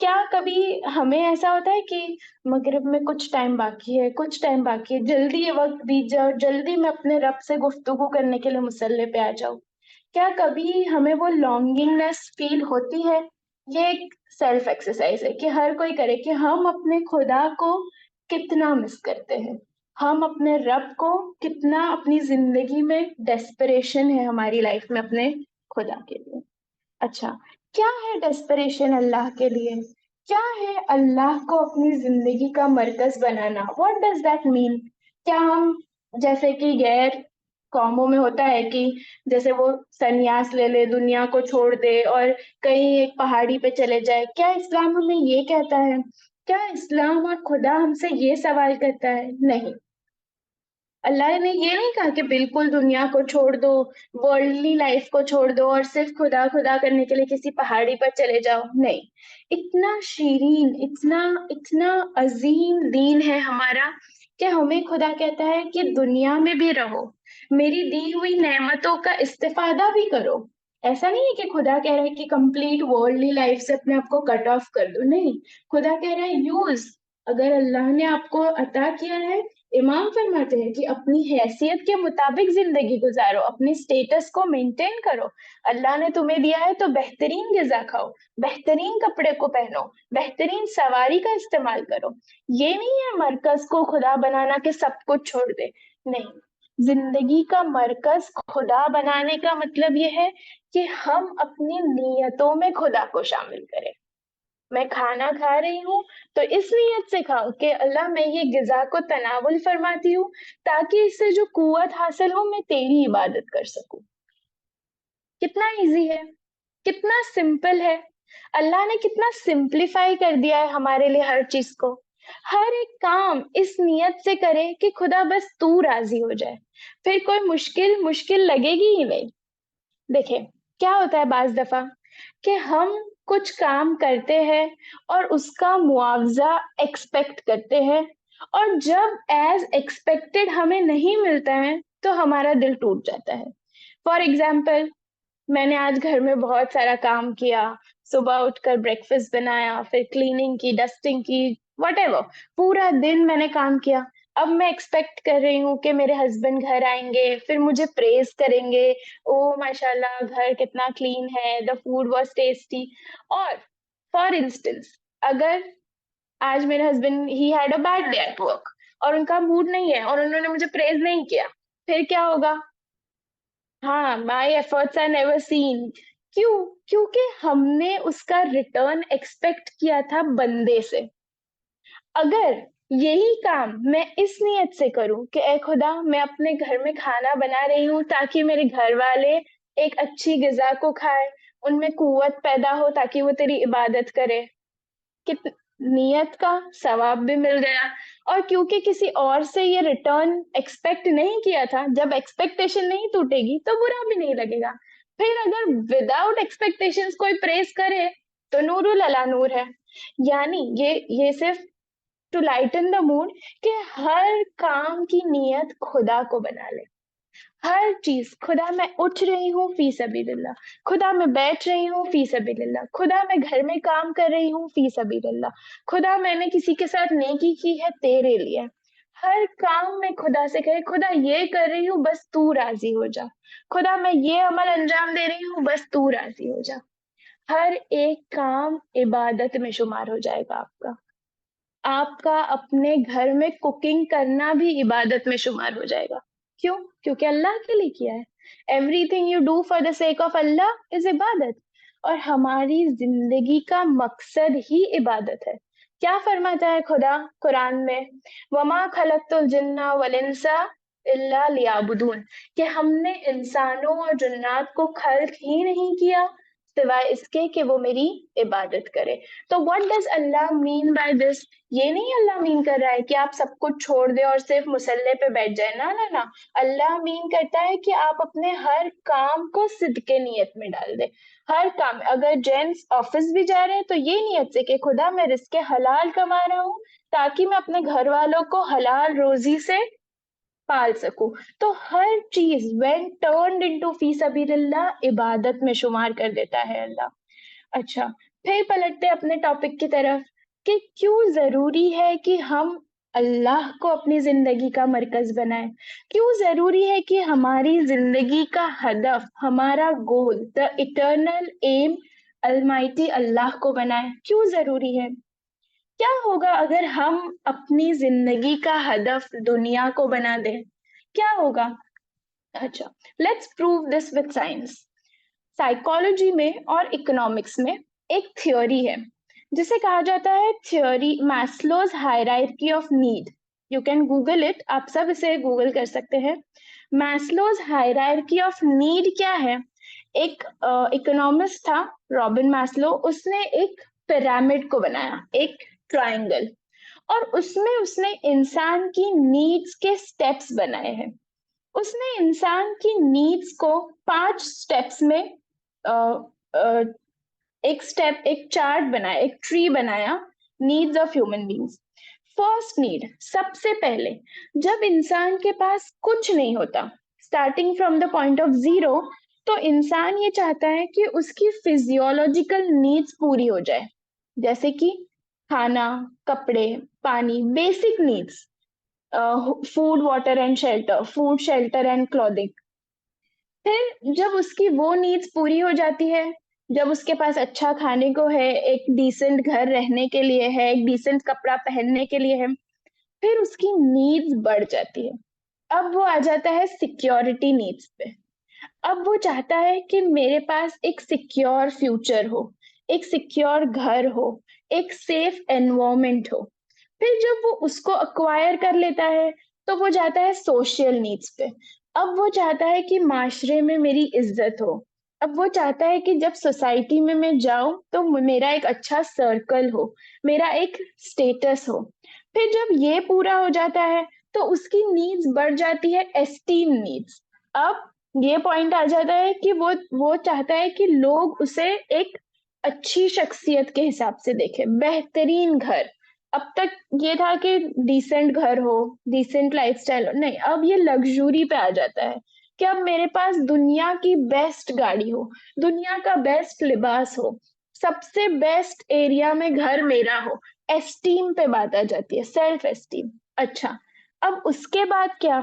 کیا کبھی ہمیں ایسا ہوتا ہے کہ مغرب میں کچھ ٹائم باقی ہے، کچھ ٹائم باقی ہے، جلدی یہ وقت بیت جائے اور جلدی میں اپنے رب سے گفتگو کرنے کے لیے مصلی پہ آ جاؤں؟ کیا کبھی ہمیں وہ لانگنگنیس فیل ہوتی ہے؟ یہ ایک سیلف ایکسرسائز ہے کہ ہر کوئی کرے کہ ہم اپنے خدا کو کتنا مس کرتے ہیں، ہم اپنے رب کو کتنا اپنی زندگی میں ڈیسپریشن ہے ہماری لائف میں اپنے خدا کے لیے۔ اچھا، کیا ہے ڈیسپریشن اللہ کے لیے؟ کیا ہے اللہ کو اپنی زندگی کا مرکز بنانا؟ واٹ ڈز دیٹ مین؟ کیا ہم جیسے کہ غیر قوموں میں ہوتا ہے کہ جیسے وہ سنیاس لے لے، دنیا کو چھوڑ دے اور کہیں ایک پہاڑی پہ چلے جائے، کیا اسلام ہمیں یہ کہتا ہے؟ کیا اسلام اور خدا ہم سے یہ سوال کرتا ہے؟ نہیں، اللہ نے یہ نہیں کہا کہ بالکل دنیا کو چھوڑ دو، ورلڈلی لائف کو چھوڑ دو اور صرف خدا خدا کرنے کے لیے کسی پہاڑی پر چلے جاؤ۔ نہیں، اتنا شیرین، اتنا عظیم دین ہے ہمارا کہ ہمیں خدا کہتا ہے کہ دنیا میں بھی رہو، میری دی ہوئی نعمتوں کا استفادہ بھی کرو۔ ایسا نہیں ہے کہ خدا کہہ رہا ہے کہ کمپلیٹ ورلڈلی لائف سے اپنے آپ کو کٹ آف کر دو، نہیں، خدا کہہ رہا ہے یوز، اگر اللہ نے آپ کو عطا کیا ہے، امام فرماتے ہیں کہ اپنی حیثیت کے مطابق زندگی گزارو، اپنی اسٹیٹس کو مینٹین کرو۔ اللہ نے تمہیں دیا ہے تو بہترین غذا کھاؤ، بہترین کپڑے کو پہنو، بہترین سواری کا استعمال کرو۔ یہ نہیں ہے مرکز کو خدا بنانا کہ سب کچھ چھوڑ دے، نہیں، زندگی کا مرکز خدا بنانے کا مطلب یہ ہے کہ ہم اپنی نیتوں میں خدا کو شامل کریں۔ میں کھانا کھا رہی ہوں تو اس نیت سے کھاؤ کہ اللہ میں یہ غذا کو تناول فرماتی ہوں تاکہ اس سے جو قوت حاصل ہو میں تیری عبادت کر سکوں۔ کتنا ایزی ہے، کتنا سمپل ہے، اللہ نے کتنا سمپلیفائی کر دیا ہے ہمارے لیے ہر چیز کو۔ ہر ایک کام اس نیت سے کرے کہ خدا بس تو راضی ہو جائے، پھر کوئی مشکل لگے گی ہی نہیں۔ دیکھیں کیا ہوتا ہے بعض دفعہ کہ ہم کچھ کام کرتے ہیں اور اس کا معاوضہ ایکسپیکٹ کرتے ہیں، اور جب ایز ایکسپیکٹڈ ہمیں نہیں ملتا ہے تو ہمارا دل ٹوٹ جاتا ہے۔ فار ایگزامپل، میں نے آج گھر میں بہت سارا کام کیا، صبح اٹھ کر بریکفسٹ بنایا، پھر کلیننگ کی، ڈسٹنگ کی، واٹ ایور، پورا دن میں نے کام کیا۔ اب میں ایکسپیکٹ کر رہی ہوں کہ میرے ہسبینڈ گھر آئیں گے، پھر مجھے پریز کریں گے، او ماشاء اللہ گھر کتنا کلین ہے، دا فوڈ واز ٹیسٹی۔ اور فار انسٹنس، اگر آج میرے ہسبینڈ ہی had a bad day at work اور ان کا موڈ نہیں ہے اور انہوں نے مجھے پریز نہیں کیا، پھر کیا ہوگا؟ ہاں، مائی ایفرٹس آر نیور سین۔ کیوں؟ کیونکہ ہم نے اس کا ریٹرن ایکسپیکٹ کیا تھا بندے سے۔ اگر یہی کام میں اس نیت سے کروں کہ اے خدا میں اپنے گھر میں کھانا بنا رہی ہوں تاکہ میرے گھر والے ایک اچھی غذا کو کھائے، ان میں قوت پیدا ہو تاکہ وہ تیری عبادت کرے، نیت کا ثواب بھی مل گیا۔ اور کیونکہ کسی اور سے یہ ریٹرن ایکسپیکٹ نہیں کیا تھا، جب ایکسپیکٹیشن نہیں ٹوٹے گی تو برا بھی نہیں لگے گا۔ پھر اگر وداؤٹ ایکسپیکٹیشن کوئی پریز کرے تو نور العلا نور ہے۔ یعنی یہ صرف ٹو لائٹن دا موڈ کہ ہر کام کی نیت خدا کو بنا لے۔ ہر چیز، خدا میں اٹھ رہی ہوں فی سبیل اللہ، خدا میں بیٹھ رہی ہوں فی سبیل اللہ، خدا میں گھر میں کام کر رہی ہوں فی سبیل اللہ، خدا میں نے کسی کے ساتھ نیکی کی ہے تیرے لیے۔ ہر کام میں خدا سے کہے خدا یہ کر رہی ہوں بس تو راضی ہو جا، خدا میں یہ عمل انجام دے رہی ہوں بس تو راضی ہو جا۔ ہر ایک کام عبادت میں شمار ہو جائے گا آپ کا۔ آپ کا اپنے گھر میں کوکنگ کرنا بھی عبادت میں شمار ہو جائے گا۔ کیوں؟ کیونکہ اللہ کے لیے کیا ہے۔ Everything you do for the sake of Allah is عبادت، اور ہماری زندگی کا مقصد ہی عبادت ہے۔ کیا فرماتا ہے خدا قرآن میں؟ وما خلقت الجن والانس الا لیعبدون، کہ ہم نے انسانوں اور جنات کو خلق ہی نہیں کیا سوائے اس کے کہ وہ میری عبادت کرے۔ تو what does Allah mean by this? یہ نہیں اللہ مین کر رہا ہے کہ آپ سب کچھ چھوڑ دیں اور صرف مصلے پہ بیٹھ جائیں، نہ، اللہ مین کرتا ہے کہ آپ اپنے ہر کام کو صدقے نیت میں ڈال دیں۔ ہر کام، اگر جینٹس آفس بھی جا رہے ہیں تو یہ نیت سے کہ خدا میں رزق حلال کما رہا ہوں تاکہ میں اپنے گھر والوں کو حلال روزی سے پال سکوں۔ تو ہر چیز when turned into فی سبیل اللہ عبادت میں شمار کر دیتا ہے اللہ۔ اچھا، پھر پلٹتے اپنے ٹاپک کی طرف کہ کیوں ضروری ہے کہ ہم اللہ کو اپنی زندگی کا مرکز بنائیں، کیوں ضروری ہے کہ ہماری زندگی کا ہدف، ہمارا گول، دا اٹرنل ایم المائٹی اللہ کو بنائیں، کیوں ضروری ہے؟ کیا ہوگا اگر ہم اپنی زندگی کا ہدف دنیا کو بنا دیں؟ کیا ہوگا؟ اچھا، let's prove this with science. Psychology میں اور اکنامکس میں ایک تھیوری ہے جسے کہا جاتا ہے theory Maslow's hierarchy of need. You can Google it, آپ سب اسے گوگل کر سکتے ہیں. میسلوز ہائرارکی آف نیڈ کیا ہے؟ ایک اکنامسٹ تھا رابن میسلو، اس نے ایک پیرامڈ کو بنایا، ایک ٹرائنگل، اور اس نے انسان کی نیڈس کے سٹیپس بنائے ہیں. اس نے انسان کی نیڈس کو 5 سٹیپس میں ایک چارٹ بنایا، ایک ٹری بنایا، needs of human beings. First need, سب سے پہلے جب انسان کے پاس کچھ نہیں ہوتا، starting from the point of zero, تو انسان یہ چاہتا ہے کہ اس کی فزیولوجیکل نیڈس پوری ہو جائے، جیسے کہ کھانا، کپڑے، پانی، basic needs, food, water and shelter, food, shelter and clothing. پھر جب اس کی وہ نیڈس پوری ہو جاتی ہے، جب اس کے پاس اچھا کھانے کو ہے، ایک ڈیسنٹ گھر رہنے کے لیے ہے، ایک ڈیسنٹ کپڑا پہننے کے لیے ہے، پھر اس کی نیڈس بڑھ جاتی ہے. اب وہ آ جاتا ہے سیکیورٹی نیڈس پہ. اب وہ چاہتا ہے کہ میرے پاس ایک سیکیور فیوچر ہو، ایک سیکیور گھر ہو، ایک سیف انوائرمنٹ ہو. پھر جب وہ اس کو اکوائر کر لیتا ہے تو وہ جاتا ہے سوشل نیڈس پہ. اب وہ چاہتا ہے کہ معاشرے میں میری عزت ہو. اب وہ چاہتا ہے کہ جب سوسائٹی میں جاؤں تو میرا ایک اچھا سرکل ہو، میرا ایک اسٹیٹس ہو. پھر جب یہ پورا ہو جاتا ہے تو اس کی نیڈس بڑھ جاتی ہے اسٹیم نیڈس. اب یہ پوائنٹ آ جاتا ہے کہ وہ چاہتا ہے کہ لوگ اسے ایک اچھی شخصیت کے حساب سے دیکھیں، بہترین گھر. اب تک یہ تھا کہ ڈیسنٹ گھر ہو، ڈیسنٹ لائف اسٹائل ہو، نہیں، اب یہ لگژوری پہ آ جاتا ہے کہ اب میرے پاس دنیا کی بیسٹ گاڑی ہو، دنیا کا بیسٹ لباس ہو، سب سے بیسٹ ایریا میں گھر میرا ہو. اسٹیم پہ بات آ جاتی ہے، سیلف اسٹیم. اچھا، اب اس کے بعد کیا؟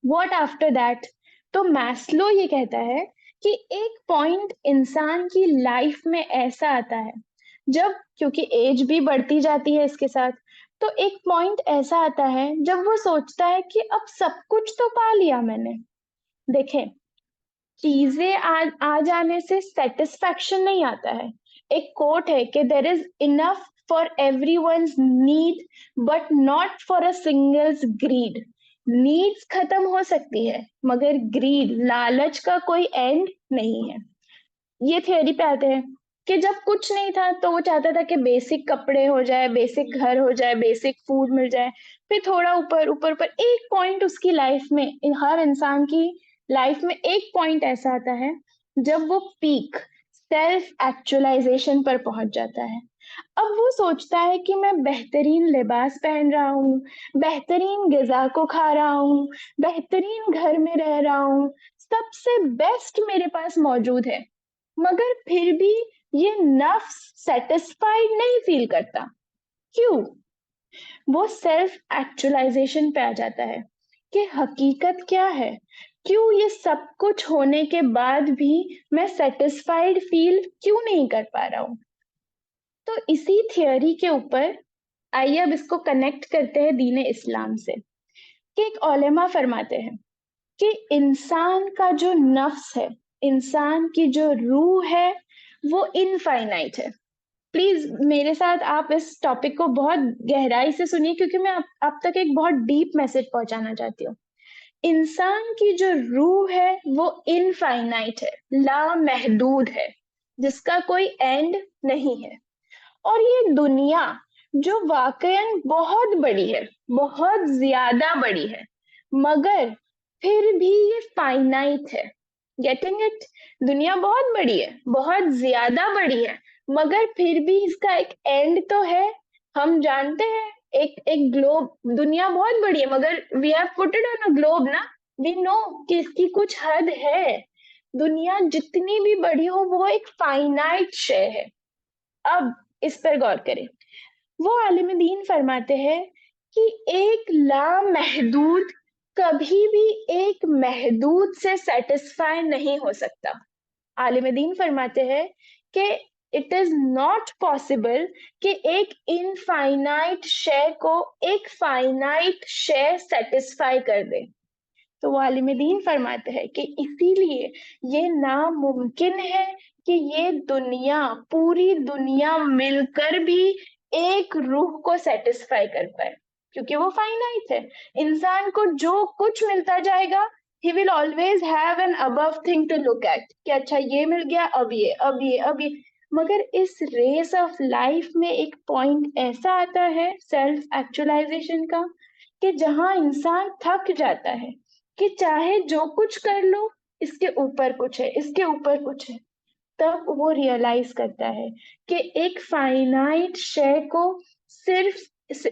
What after that? تو میسلو یہ کہتا ہے کہ ایک پوائنٹ انسان کی لائف میں ایسا آتا ہے جب، کیونکہ ایج بھی بڑھتی جاتی ہے اس کے ساتھ، تو ایک پوائنٹ ایسا آتا ہے جب وہ سوچتا ہے کہ اب سب کچھ تو پا لیا میں نے. دیکھیں، چیزیں آ جانے سے سیٹسفیکشن نہیں آتا ہے. ایک کوٹ ہے کہ there is enough for everyone's need but not for a singles greed. Needs ختم ہو سکتی ہے مگر گریڈ، لالچ کا کوئی اینڈ نہیں ہے. یہ تھیوری پہ آتے ہیں کہ جب کچھ نہیں تھا تو وہ چاہتا تھا کہ بیسک کپڑے ہو جائے، بیسک گھر ہو جائے، بیسک فوڈ مل جائے. پھر تھوڑا اوپر ایک پوائنٹ اس کی لائف میں، ہر انسان کی لائف میں ایک پوائنٹ ایسا آتا ہے جب وہ پیک سیلف ایکچولائزیشن پر پہنچ جاتا ہے. اب وہ سوچتا ہے کہ میں بہترین لباس پہن رہا ہوں، بہترین غذا کو کھا رہا ہوں، بہترین گھر میں رہ رہا ہوں، سب سے بیسٹ میرے پاس موجود ہے، مگر پھر بھی یہ نفس سیٹسفائیڈ نہیں فیل کرتا. کیوں؟ وہ سیلف ایکچولائزیشن پہ آ جاتا ہے کہ حقیقت کیا ہے، کیوں یہ سب کچھ ہونے کے بعد بھی میں سیٹسفائیڈ فیل کیوں نہیں کر پا رہا ہوں. تو اسی تھیوری کے اوپر آئیے اب اس کو کنیکٹ کرتے ہیں دین اسلام سے، کہ ایک علماء فرماتے ہیں کہ انسان کا جو نفس ہے، انسان کی جو روح ہے، وہ انفائنائٹ ہے. پلیز میرے ساتھ آپ اس ٹاپک کو بہت گہرائی سے سنیے، کیونکہ میں آپ تک ایک بہت ڈیپ میسج پہنچانا چاہتی ہوں. انسان کی جو روح ہے وہ انفائنائٹ ہے، لامحدود ہے، جس کا کوئی اینڈ نہیں ہے. اور یہ دنیا جو واقعاً بہت بڑی ہے، بہت زیادہ بڑی ہے، مگر پھر بھی یہ فائنائٹ ہے. Getting it? دنیا بہت بڑی ہے، بہت زیادہ بڑی ہے، مگر پھر بھی اس کا ایک اینڈ تو ہے. ہم جانتے ہیں ایک گلوب، دنیا بہت بڑی ہے مگر we have put it on a globe نا، وی نو کہ اس کی کچھ حد ہے. دنیا جتنی بھی بڑی ہو وہ ایک فائنائٹ شے ہے. اب اس پر غور کریں. وہ عالم دین فرماتے ہیں کہ ایک لامحدود کبھی بھی ایک محدود سے سیٹسفائی نہیں ہو سکتا. عالم دین فرماتے ہیں کہ اٹ از ناٹ پاسبل کہ ایک انفائنائٹ شے کو ایک فائنائٹ شے سیٹسفائی کر دے. تو وہ عالم دین فرماتے ہیں کہ اسی لیے یہ ناممکن ہے کہ یہ دنیا پوری دنیا مل کر بھی ایک روح کو سیٹسفائی کر پائے، کیونکہ وہ فائنائٹ ہے. انسان کو جو کچھ ملتا جائے گا he will always have an above thing to look at کہ اچھا یہ مل گیا، اب یہ. مگر اس ریس آف لائف میں ایک پوائنٹ ایسا آتا ہے سیلف ایکچولائزیشن کا کہ جہاں انسان تھک جاتا ہے کہ چاہے جو کچھ کر لو اس کے اوپر کچھ ہے، اس کے اوپر کچھ ہے. تب وہ ریئلائز کرتا ہے کہ ایک فائنائٹ شے کو صرف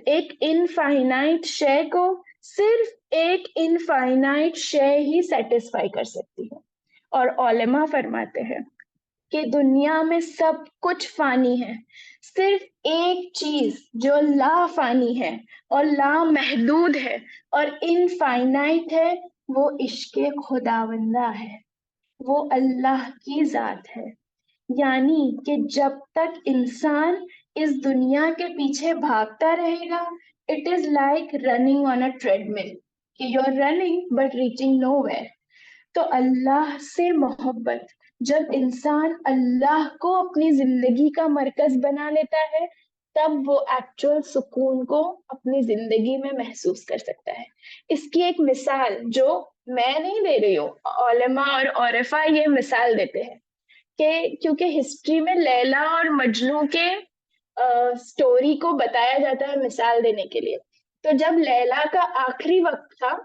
ایک انفائنائٹ شے کو صرف ایک انفائنائٹ شے ہی سیٹسفائی کر سکتی ہے. اور علماء فرماتے ہیں کہ دنیا میں سب کچھ فانی ہے، صرف ایک چیز جو لا فانی ہے اور لا محدود ہے اور انفائنائٹ ہے، وہ عشق خداوندہ ہے، وہ اللہ کی ذات ہے. یعنی کہ جب تک انسان اس دنیا کے پیچھے بھاگتا رہے گا it is like running on a treadmill کہ you are running but reaching nowhere. تو اللہ سے محبت جب انسان اللہ کو اپنی زندگی کا مرکز بنا لیتا ہے تب وہ ایکچوئل سکون کو اپنی زندگی میں محسوس کر سکتا ہے. اس کی ایک مثال جو میں نہیں دے رہی ہوں، علماء اور عرفاء یہ مثال دیتے ہیں کہ کیونکہ ہسٹری میں لیلا اور مجنو کے سٹوری کو بتایا جاتا ہے مثال دینے کے لیے. تو جب لیلا کا آخری وقت تھا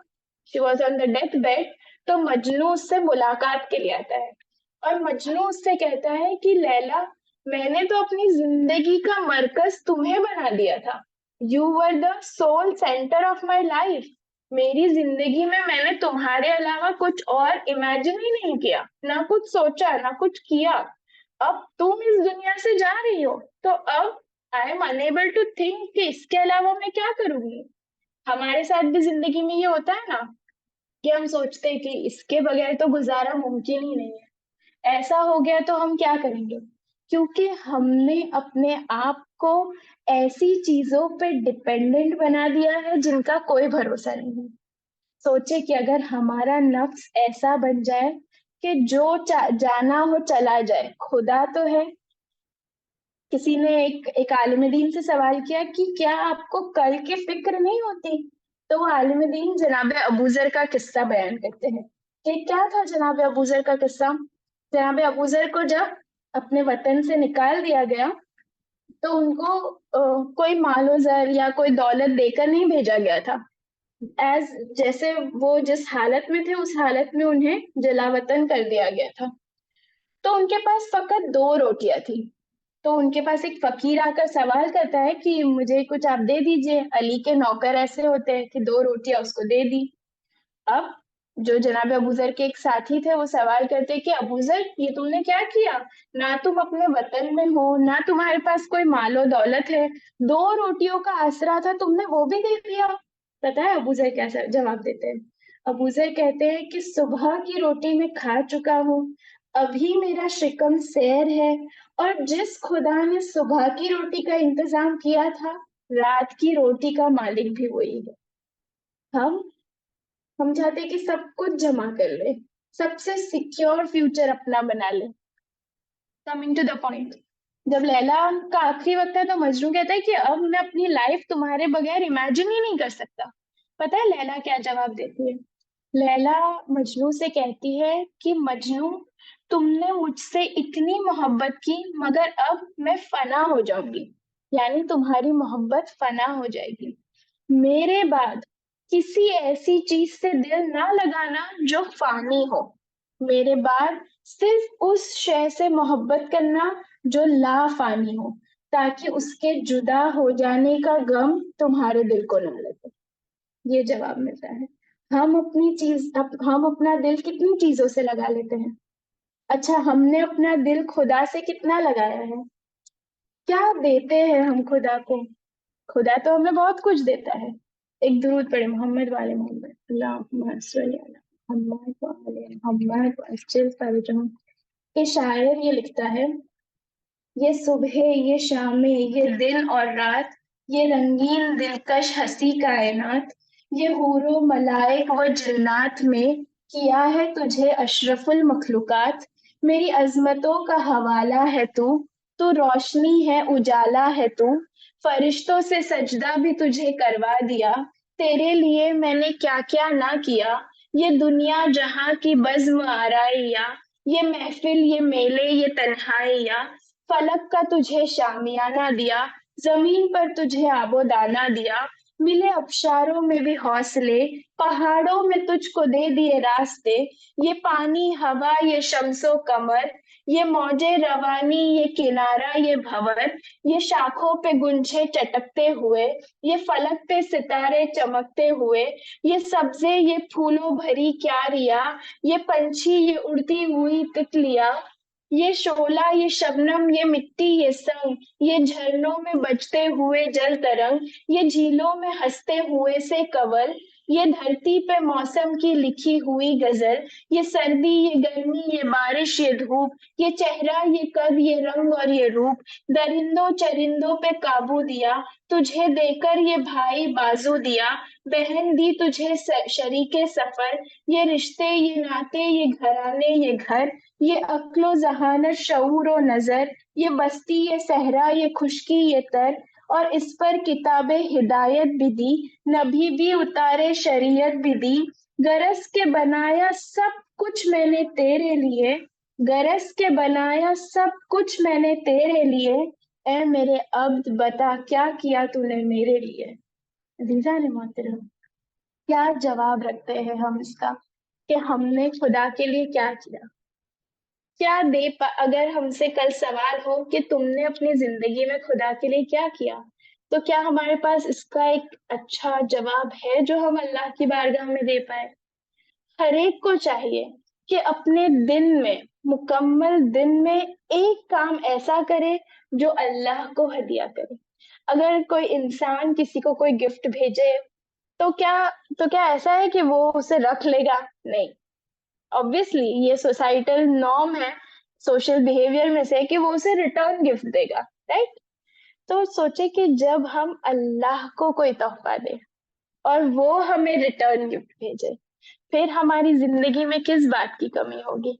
she was on the death bed تو مجنو اس سے ملاقات کے لیے آتا ہے اور مجنو اس سے کہتا ہے کہ لیلا میں نے تو اپنی زندگی کا مرکز تمہیں بنا دیا تھا، you were the civil centre of my life. میری زندگی میں نے تمہارے علاوہ کچھ اور امیجن ہی نہیں کیا، نہ کچھ سوچا نہ کچھ کیا. اب تم اس دنیا سے جا رہی ہو تو اب I am unable to think کہ اس کے علاوہ میں کیا کروں گی. ہمارے ساتھ بھی زندگی میں یہ ہوتا ہے نا کہ ہم سوچتے ہیں کہ اس کے بغیر تو گزارا ممکن ہی نہیں ہے، ایسا ہو گیا تو ہم کیا کریں گے. کیونکہ ہم نے اپنے آپ کو ایسی چیزوں پہ ڈپینڈنٹ بنا دیا ہے جن کا کوئی بھروسہ نہیں ہے. سوچے کہ اگر ہمارا نفس ایسا بن جائے کہ جو جانا ہو چلا جائے، خدا تو ہے. کسی نے ایک عالم دین سے سوال کیا کہ کیا آپ کو کل کی فکر نہیں ہوتی؟ تو وہ عالم دین جناب ابوذر کا قصہ بیان کرتے ہیں کہ کیا تھا جناب ابوذر کا قصہ. جناب ابوذر کو جب اپنے وطن سے نکال دیا گیا تو ان کو کوئی مال و زر یا کوئی دولت دے کر نہیں بھیجا گیا تھا. جیسے وہ جس حالت میں تھے اس حالت میں انہیں جلا وطن کر دیا گیا تھا. تو ان کے پاس فقط 2 روٹیاں تھی. تو ان کے پاس ایک فقیر آ کر سوال کرتا ہے کہ مجھے کچھ آپ دے دیجئے. علی کے نوکر ایسے ہوتے ہیں کہ 2 روٹیاں اس کو دے دی. اب جو جناب ابوذر کے ایک ساتھی تھے وہ سوال کرتے کہ ابوذر یہ تم نے کیا کیا؟ نہ تم اپنے وطن میں ہو، نہ تمہارے پاس کوئی مال و دولت ہے، 2 روٹیوں کا آسرا تھا تم نے وہ بھی دے دیا. پتا ہے ابوذر کیا جواب دیتے ہیں؟ ابوذر کہتے ہیں کہ صبح کی روٹی میں کھا چکا ہوں، ابھی میرا شکم سیر ہے، اور جس خدا نے صبح کی روٹی کا انتظام کیا تھا رات کی روٹی کا مالک بھی وہی ہے. ہم چاہتے ہیں کہ سب کچھ جمع کر لے، سب سے سیکیور فیوچر اپنا بنا لے. کمنگ ٹو دا پوائنٹ، جب لیلا کا آخری وقت ہے تو مجنو کہتا ہے کہ اب میں اپنی لائف تمہارے بغیر امیجن ہی نہیں کر سکتا. پتا ہے لیلا کیا جواب دیتی ہے؟ لیلا مجنو سے کہتی ہے کہ مجنو تم نے مجھ سے اتنی محبت کی مگر اب میں فنا ہو جاؤں گی، یعنی تمہاری محبت فنا ہو جائے گی. میرے بعد کسی ایسی چیز سے دل نہ لگانا جو فانی ہو، میرے بعد صرف اس شے سے محبت کرنا جو لا فانی ہو، تاکہ اس کے جدا ہو جانے کا غم تمہارے دل کو نہ لگے. یہ جواب ملتا ہے. ہم اپنا دل کتنی چیزوں سے لگا لیتے ہیں. اچھا ہم نے اپنا دل خدا سے کتنا لگایا ہے؟ کیا دیتے ہیں ہم خدا کو؟ خدا تو ہمیں بہت کچھ دیتا ہے. ایک درود پڑھے محمد والے محمد، اللہم صلی علی محمد وعلی محمد وعجل فرجہم. کہ شاعر یہ لکھتا ہے، یہ صبح، یہ شام، یہ دن اور رات، یہ رنگین دلکش ہنسی کائنات، یہ حور و ملائک و جنات میں کیا ہے تجھے اشرف المخلوقات. میری عظمتوں کا حوالہ ہے تو روشنی ہے اجالا ہے تو. فرشتوں سے سجدہ بھی تجھے کروا دیا، تیرے لیے میں نے کیا کیا نہ کیا. یہ دنیا جہاں کی بزم آرائیاں، یہ محفل، یہ میلے، یہ تنہائیاں، فلک کا تجھے شامیانہ دیا، زمین پر تجھے آب و دانہ دیا. ملے ابشاروں میں بھی حوصلے، پہاڑوں میں تجھ کو دے دیے راستے. یہ پانی، ہوا، یہ شمس و قمر، یہ موجے روانی، یہ کنارہ، یہ بھور، یہ شاخوں پہ گنچھے چٹکتے ہوئے، یہ فلک پہ ستارے چمکتے ہوئے، یہ سبزے، یہ پھولوں بھری کیاریاں، یہ پنچھی، یہ اڑتی ہوئی تتلیاں، یہ شعلہ، یہ شبنم، یہ مٹی، یہ سنگ، یہ جھرنوں میں بجتے ہوئے جل ترنگ، یہ جھیلوں میں ہنستے ہوئے سے کنول، یہ دھرتی پہ موسم کی لکھی ہوئی غزل، یہ سردی، یہ گرمی، یہ بارش، یہ دھوپ، یہ چہرہ، یہ قد، یہ رنگ اور یہ روپ. درندوں چرندوں پہ قابو دیا، تجھے دے کر یہ بھائی بازو دیا. بہن دی تجھے شریک سفر، یہ رشتے، یہ ناطے، یہ گھرانے، یہ گھر، یہ عقل و ذہانت، شعور و نظر، یہ بستی، یہ صحرا، یہ خشکی، یہ تر. اور اس پر کتاب ہدایت بھی دی، نبی بھی اتارے، شریعت بھی دی. گرس کے بنایا سب کچھ میں نے تیرے لیے، گرس کے بنایا سب کچھ میں نے تیرے لیے. اے میرے عبد بتا کیا کیا تو نے میرے لیے. عزیزان محترم، کیا جواب رکھتے ہیں ہم اس کا کہ ہم نے خدا کے لیے کیا کیا؟ کیا اگر ہم سے کل سوال ہو کہ تم نے اپنی زندگی میں خدا کے لیے کیا کیا، تو کیا ہمارے پاس اس کا ایک اچھا جواب ہے جو ہم اللہ کی بارگاہ میں دے پائے؟ ہر ایک کو چاہیے کہ اپنے دن میں، مکمل دن میں ایک کام ایسا کرے جو اللہ کو ہدیہ کرے. اگر کوئی انسان کسی کو کوئی گفٹ بھیجے تو کیا ایسا ہے کہ وہ اسے رکھ لے گا؟ نہیں. obviously یہ سوسائٹل نارم ہے، سوشل بیہیویئر میں سے کہ وہ اسے ریٹرن گفٹ دے گا، رائٹ؟ تو سوچے کہ جب ہم اللہ کو کوئی تحفہ دے اور وہ ہمیں ریٹرن گفٹ بھیجے، پھر ہماری زندگی میں کس بات کی کمی ہوگی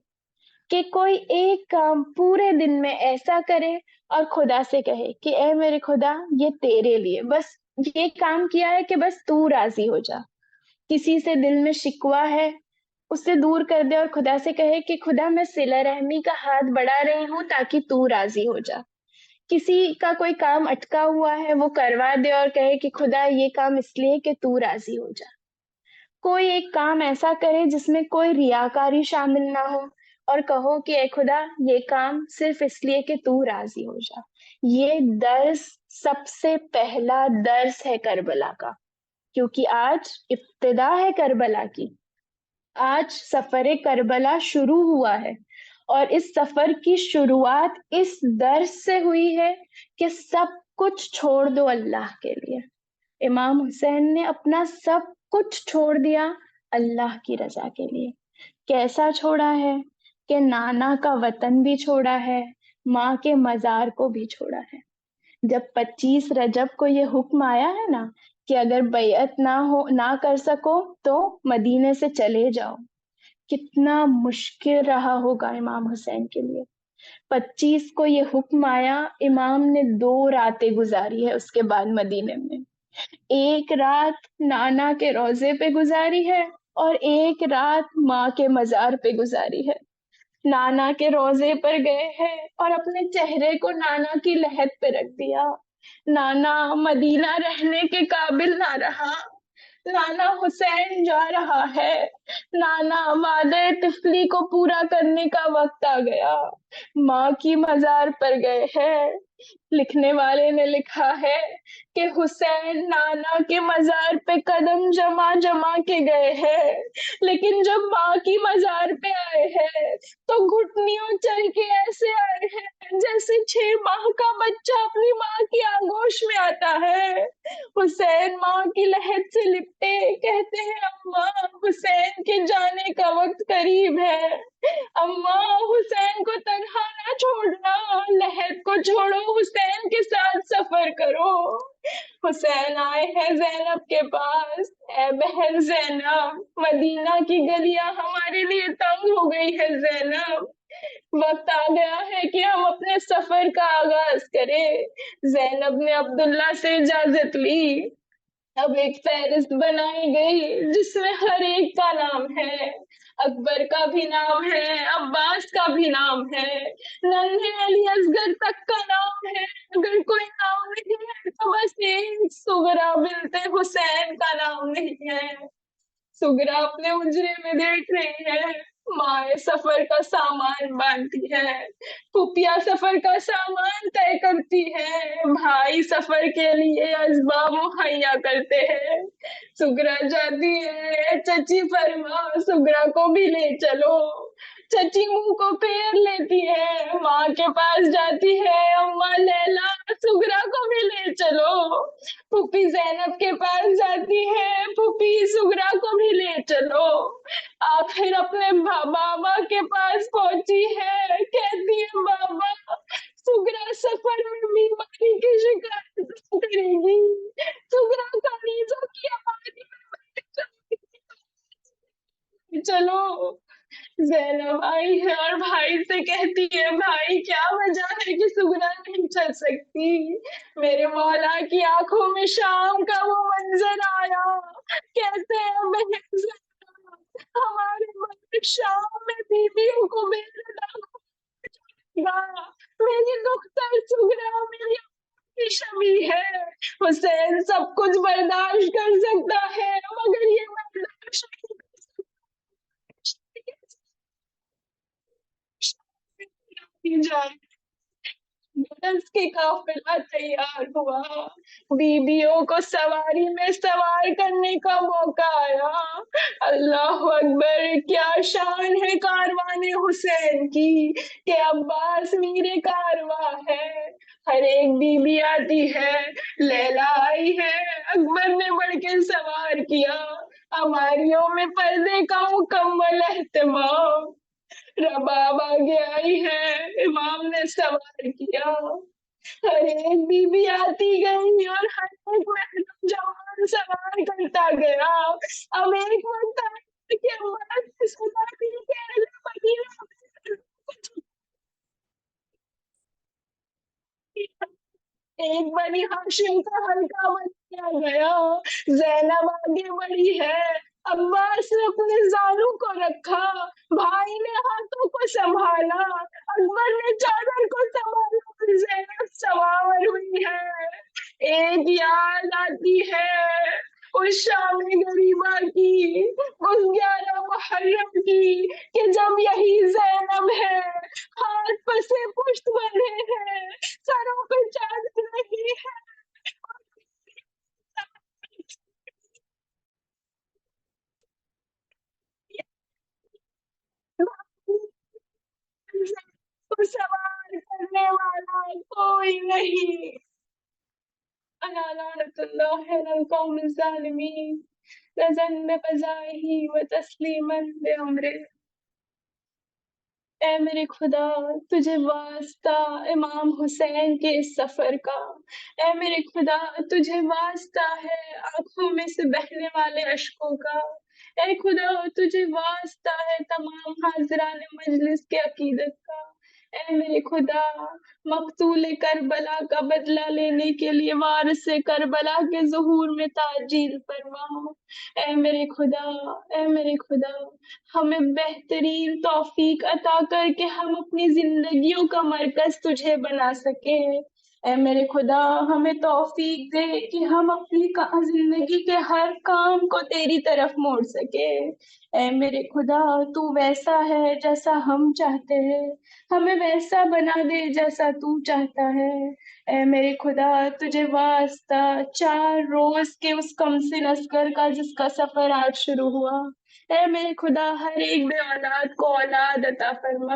کہ کوئی ایک کام پورے دن میں ایسا کرے اور خدا سے کہے کہ اے میرے خدا، یہ تیرے لیے بس یہ کام کیا ہے کہ بس تو راضی ہو جا. کسی سے دل میں شکوہ ہے، اس سے دور کر دے اور خدا سے کہے کہ خدا میں صلہ رحمی کا ہاتھ بڑھا رہی ہوں تاکہ تو راضی ہو جا. کسی کا کوئی کام اٹکا ہوا ہے، وہ کروا دے اور کہے کہ خدا یہ کام اس لیے کہ تو راضی ہو جا. کوئی ایک کام ایسا کرے جس میں کوئی ریاکاری شامل نہ ہو اور کہو کہ اے خدا یہ کام صرف اس لیے کہ تو راضی ہو جا. یہ درس سب سے پہلا درس ہے کربلا کا، کیونکہ آج ابتدا ہے کربلا کی. آج سفر کربلا شروع ہوا ہے اور اس سفر کی شروعات اس درس سے ہوئی ہے کہ سب کچھ چھوڑ دو اللہ کے لیے. امام حسین نے اپنا سب کچھ چھوڑ دیا اللہ کی رضا کے لیے. کیسا چھوڑا ہے کہ نانا کا وطن بھی چھوڑا ہے، ماں کے مزار کو بھی چھوڑا ہے. جب 25 رجب کو یہ حکم آیا ہے نا کہ اگر بیعت نہ کر سکو تو مدینے سے چلے جاؤ، کتنا مشکل رہا ہوگا امام حسین کے لیے. 25 کو یہ حکم آیا، امام نے 2 راتیں گزاری ہے اس کے بعد مدینے میں. ایک رات نانا کے روضے پہ گزاری ہے اور ایک رات ماں کے مزار پہ گزاری ہے. نانا کے روضے پر گئے ہیں اور اپنے چہرے کو نانا کی لحد پہ رکھ دیا. نانا مدینہ رہنے کے قابل نہ رہا، نانا حسین جا رہا ہے، نانا وعدہ طفلی کو پورا کرنے کا وقت آ گیا. ماں کی مزار پر گئے ہیں لکھنے والے نے لکھا ہے کہ حسین نانا کے مزار پہ قدم جما جما کے گئے ہیں، لیکن جب ماں کی مزار پہ آئے ہیں تو گھٹنیوں چل کے ایسے آئے ہیں جیسے 6 ماہ کا بچہ اپنی ماں کی آغوش میں آتا ہے۔ حسین ماں کی لحد سے لپٹے کہتے ہیں اماں حسین کے جانے کا وقت قریب ہے، اماں حسین کو تنہا نہ چھوڑنا، لہد کو چھوڑو حسین کے ساتھ سفر کرو۔ حسین آئے ہیں زینب کے پاس، اے بہن زینب مدینہ کی گلیاں ہمارے لیے تنگ ہو گئی ہے زینب، وقت آ گیا ہے کہ ہم اپنے سفر کا آغاز کریں۔ زینب نے عبداللہ سے اجازت لی، اب ایک فہرست بنائی گئی جس میں ہر ایک کا نام ہے، اکبر کا بھی نام ہے، عباس کا بھی نام ہے، ننھے علی اصغر تک کا نام ہے، اگر کوئی نام نہیں ہے تو بس ایک سغرا بنت حسین کا نام نہیں ہے۔ سغرا اپنے اجرے میں دیکھ رہی ہے، ماں سفر کا سامان باندھتی ہے، پھوپھیا سفر کا سامان طے کرتی ہے، بھائی سفر کے لیے اسباب مہیا کرتے ہیں۔ سغرا جاتی ہے، چچی فرما سغرا کو بھی لے چلو، چچی منہ کو پھیر لیتی ہے، ماں کے پاس جاتی ہے، اماں لیلا سغرا کو بھی لے چلو، پھوپھی زینب کے پاس جاتی ہے، پھوپھی سغرا کو بھی لے چلو، آخر اپنے بابا کے پاس پہنچی ہے، کہتی ہے بابا سغرا سفر میں بیماری کی شکایت کرے گی، سغرا کنیزوں کی آبادی میں چلو۔ زینب آئی ہے اور بھائی سے کہتی ہے بھائی کیا وجہ ہے کہ سغرا نہیں چل سکتی؟ میرے مولا کی آنکھوں میں شام کا وہ منظر آیا، کہتے ہیں بہن زینب، ہمارے ملک شام میں بیویوں کو بے گا، میری دختر سغرا میری کی شبیہ ہے، حسین سب کچھ برداشت کر سکتا ہے مگر یہ برداشت نہیں کر جائے۔ برس کے قافلہ تیار ہوا، بیویوں کو سواری میں سوار کرنے کا موقع آیا، اللہ اکبر کیا شان ہے کاروان حسین کی کہ عباس میرے کارواں ہے، ہر ایک بیوی آتی ہے، لیلا آئی ہے، اکبر نے بڑھ کے سوار کیا، ہماریوں میں پردے کا مکمل اہتمام، رباب آگے آئی ہے، امام نے سوار کیا، ہر ایک بیوی آتی گئی اور ہر ایک محرم جوان سوار کرتا گیا، اب ایک وقت آیا کہ عباس نے سنا کہ اہل مدینہ ایک بنی ہاشم کا حلقہ بن دیا گیا، زینب آگے بڑھی ہے، عباس نے اپنے زانوں کو رکھا، بھائی نے ہاتھوں کو سنبھالا، اکبر نے چادر کو سنبھالا اور زینب سوار ہوئی ہے۔ ایک یاد آتی ہے اس شام غریبہ کی، اس 11 محرم کی کہ جب یہی زینب ہے، ہاتھ پسے پشت بندھے ہیں، سروں پہ چادر نہیں ہے، کو سوار کرنے والا کوئی نہیں۔ انا لعنت اللہ علی القوم الظالمین، رضا بقضائہ و تسلیما بامرہ۔ اے میرے خدا تجھے واسطہ امام حسین کے اس سفر کا، اے میرے خدا تجھے واسطہ ہے آنکھوں میں سے بہنے والے اشکوں کا، اے خدا تجھے واسطہ ہے تمام حاضران مجلس کے عقیدت کا، اے میرے خدا مقتول کربلا کا بدلہ لینے کے لیے وارث کربلا کے ظہور میں تعجیل فرما، اے میرے خدا، اے میرے خدا ہمیں بہترین توفیق عطا کر کے ہم اپنی زندگیوں کا مرکز تجھے بنا سکیں، اے میرے خدا ہمیں توفیق دے کہ ہم اپنی زندگی کے ہر کام کو تیری طرف موڑ سکے۔ اے میرے خدا تو ویسا ہے جیسا ہم چاہتے ہیں، ہمیں ویسا بنا دے جیسا تو چاہتا ہے۔ اے میرے خدا تجھے واسطہ 4 روز کے اس کمسن اصغر کا جس کا سفر آج شروع ہوا، اے میرے خدا ہر ایک بے اولاد کو اولاد عطا فرما،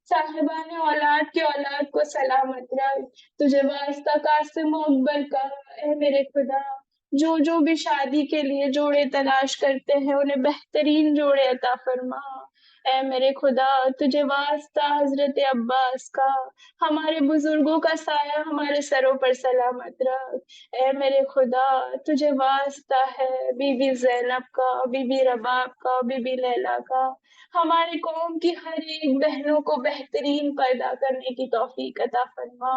صاحبان اولاد کے اولاد کو سلامت رکھ۔ تجھے واسطہ قاسم و اکبر کا، اے میرے خدا جو بھی شادی کے لیے جوڑے تلاش کرتے ہیں انہیں بہترین جوڑے عطا فرما۔ اے میرے خدا تجھے واسطہ حضرت عباس کا، ہمارے بزرگوں کا سایہ ہمارے سروں پر سلامت رکھ۔ اے میرے خدا تجھے واسطہ ہے بی بی زینب کا، بی بی رباب کا، بی بی لیلا کا، ہماری قوم کی ہر ایک بہنوں کو بہترین پیدا کرنے کی توفیق عطا فرما۔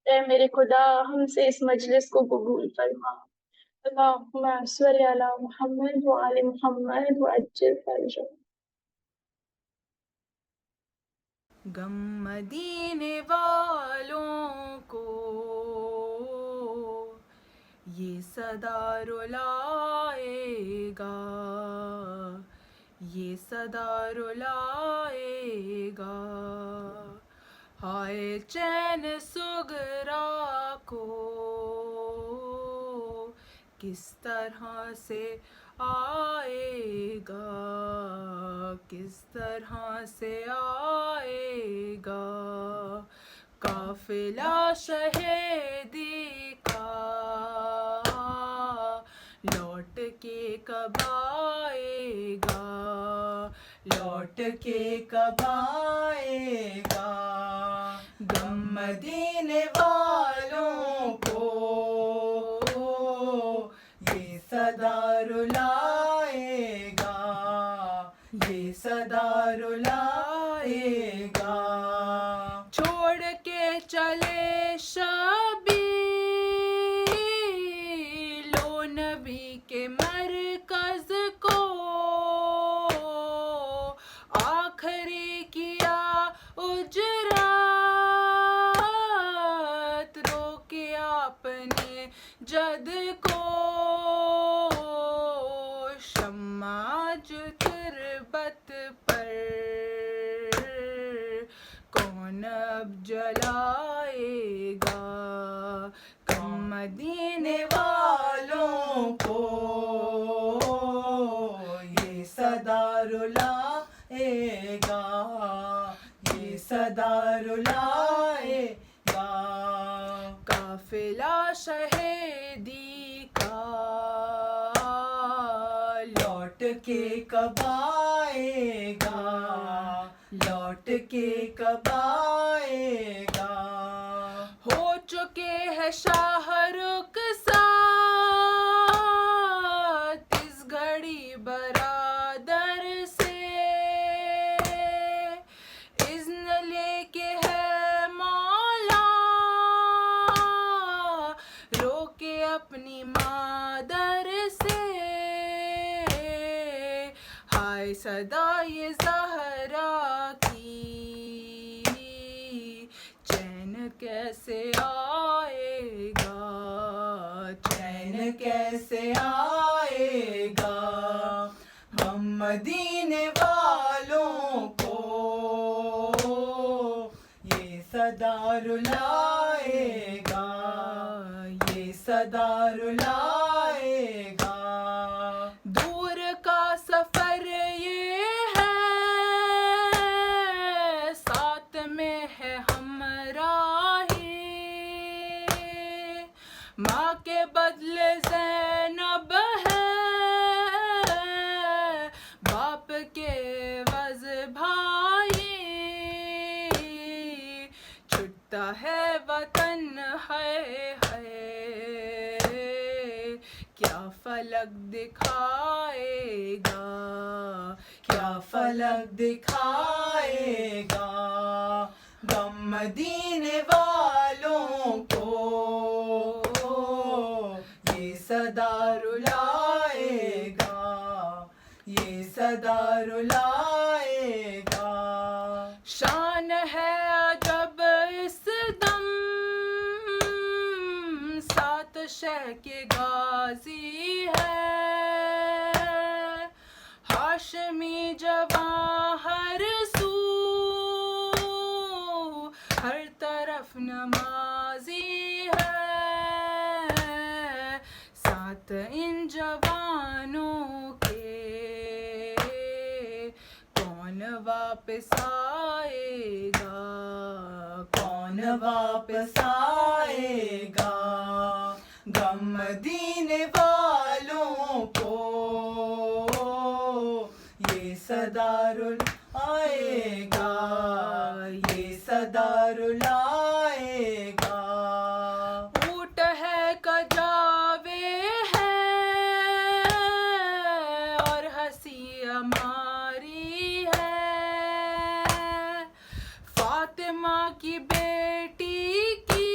اے میرے خدا ہم سے اس مجلس کو قبول فرما۔ اللہم صلی علی محمد وآل محمد وعجل فرجهم۔ غم مدینے والوں کو یہ صدا رلائے گا، یہ صدا رلائے گا۔ ہائے چین سغرا کو کس طرح سے آئے گا، کس طرح سے آئے گا۔ قافلہ شہیدی کا لوٹ کے کب آئے گا، لوٹ کے کب آئے گا۔ غم مدینے والوں کو یہ صدا رلائے گا، یہ صدا رلائے گا۔ چھوڑ کے چلے شبی لو نبی کے مرکز کو، آخری کیا اجرت رو کے آپ نے جد کو، شمع تربت پر کون اب جلائے گا۔ غم مدینے والوں کو یہ صدا رلائے گا، یہ صدا رلائے گا۔ قافلہ شہیدی کا لوٹ کے کب آئے گا، لوٹ کے کب آئے گا۔ ہو چکے ہیں شاہ رخصت اس گھڑی برادر سے، اذن لے کے ہے مولا رو کے اپنی مادر سے۔ ہائے صدائے زہرا کی چین کیسے آئے گا، چین کیسے آئے گا۔ غم مدینے والوں کو یہ صدا رلائے گا، یہ صدا رلائے گا۔ دور کا سفر یہ ہے، ساتھ میں ہے ہمراہی، ماں کے بدلے زینب ہے، باپ کے عوض بھائی، چھٹتا ہے وطن ہے کیا فلک دکھائے گا، کیا فلک دکھائے گا۔ غم مدینے والوں کو یہ صدا رلائے گا، یہ صدا رلائے گا۔ شان ہے عجب اس دم کہ غازی ہے، ہاشمی جواں ہر سو، ہر طرف نمازی ہے، ساتھ ان جوانوں کے کون واپس آئے گا، کون واپس آئے گا، غم مدینے والوں کو یہ صدا رلائے گا، یہ صدا رلائے گا، اونٹ ہے کجاوے ہے اور ہنسی ہماری ہے، فاطمہ کی بیٹی کی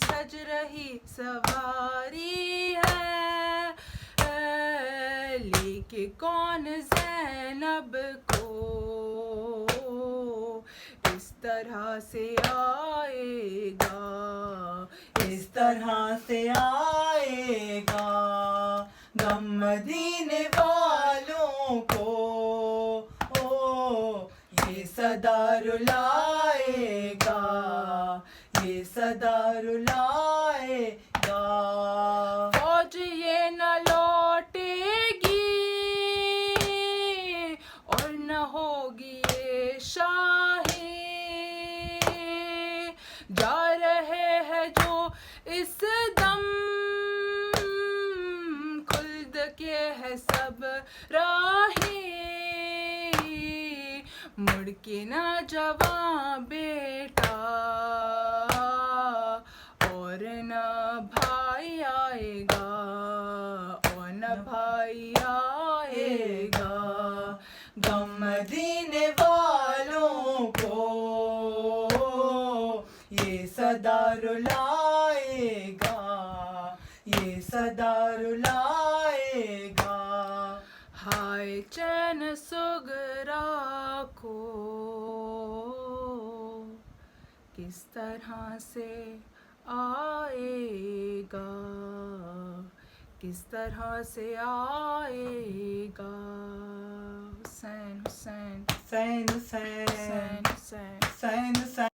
سج رہی سواری ہے، لیکن کون زینب کو اس طرح سے آئے گا، اس طرح سے آئے گا، غم مدینے والوں کو یہ صدا رلائے گا، یہ صدا رلائے گا، فوج یہ نہ لوٹے گی اور نہ ہوگی یہ شاہی، جا رہے ہیں جو اس دم خلد کے ہے سب راہی، مڑ کے نہ جواں بیٹا اور نہ بھائی آئے گا، اور نہ بھائی آئے گا، غم مدینے والوں کو یہ صدا رلائے گا، یہ صدا رلائے گا، ہائے چین سغرا کو کس طرح سے آئے گا، کس طرح سے آئے گا، حسین حسین حسین حسین حسین حسین حسین،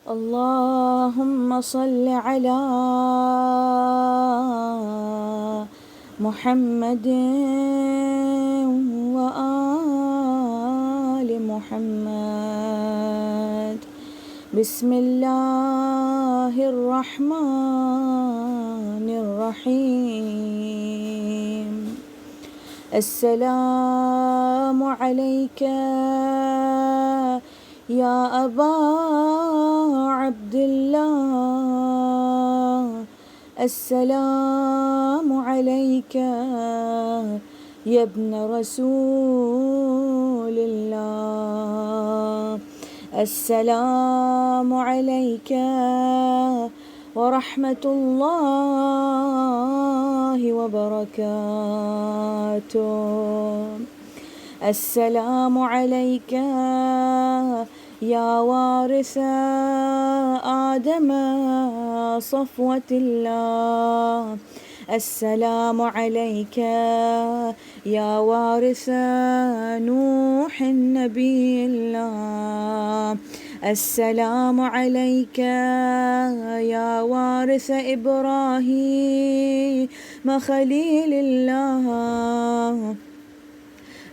اللهم صل على محمد وآل محمد، بسم الله الرحمن الرحيم، السلام عليك يا أبا عبد الله، السلام عليك يا ابن رسول الله، السلام عليك ورحمة الله وبركاته، السلام عليك يا وارث آدم صفوة الله، السلام عليك يا وارث نوح نبي الله، السلام عليك يا وارث إبراهيم خليل الله،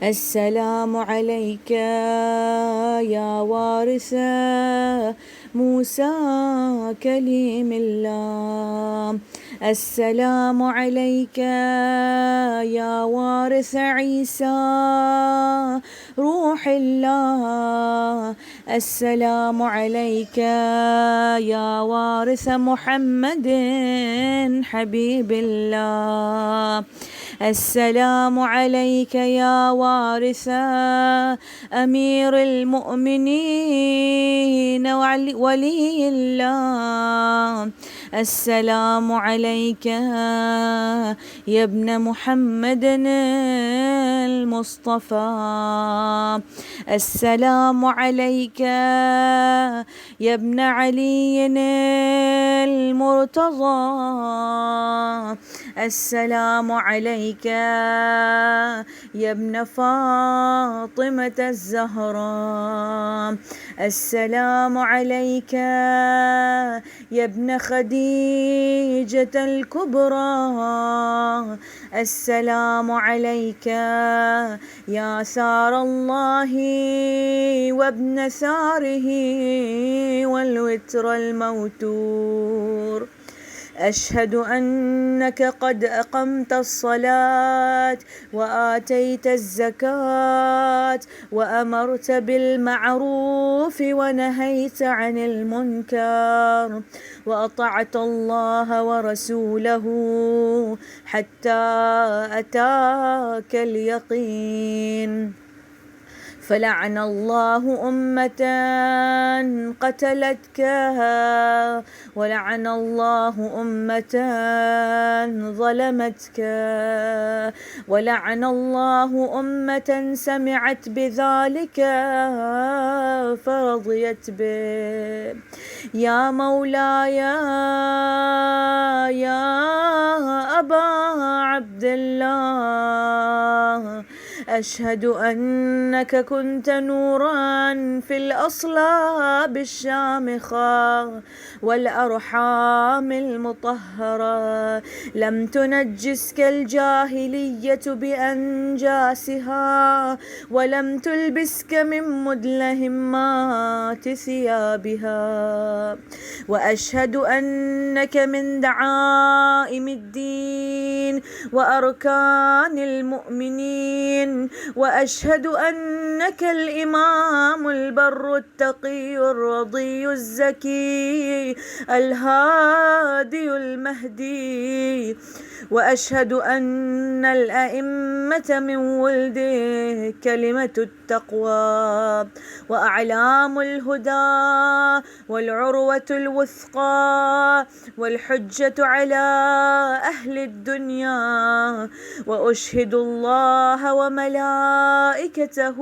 السلام عليك يا وارث موسى كليم الله، السلام عليك يا وارث عيسى روح الله، السلام عليك يا وارث محمد حبيب الله، السلام عليك يا وارث أمير المؤمنين ولي الله، السلام عليك يا ابن محمد المصطفى. السلام عليك يا ابن علي المرتضى. السلام عليك يا ابن فاطمة الزهراء. السلام عليك يا ابن خديجة الكبرى. السلام عليك يا ثار الله وابن ثاره والوتر الموتور. أشهد أنك قد أقمت الصلاة وآتيت الزكاة وأمرت بالمعروف ونهيت عن المنكر وأطعت الله ورسوله حتى أتاك اليقين. فلعن الله أمة قتلتك ولعن الله أمة ظلمتك ولعن الله أمة سمعت بذلك فرضيت به. يا مولاي يا أبا عبد الله أشهد أنك كنت نورا في الأصلاب الشامخة والأرحام المطهرة. لم تنجسك الجاهلية بأنجاسها ولم تلبسك من مدلهمات ثيابها. وأشهد أنك من دعائم الدين وأركان المؤمنين. وأشهد أنك الإمام البر التقي الرضي الزكي الهادي المهدي. وأشهد أن الأئمة من ولده كلمة التقوى وأعلام الهدى والعروة الوثقى والحجة على أهل الدنيا. وأشهد الله وملائكته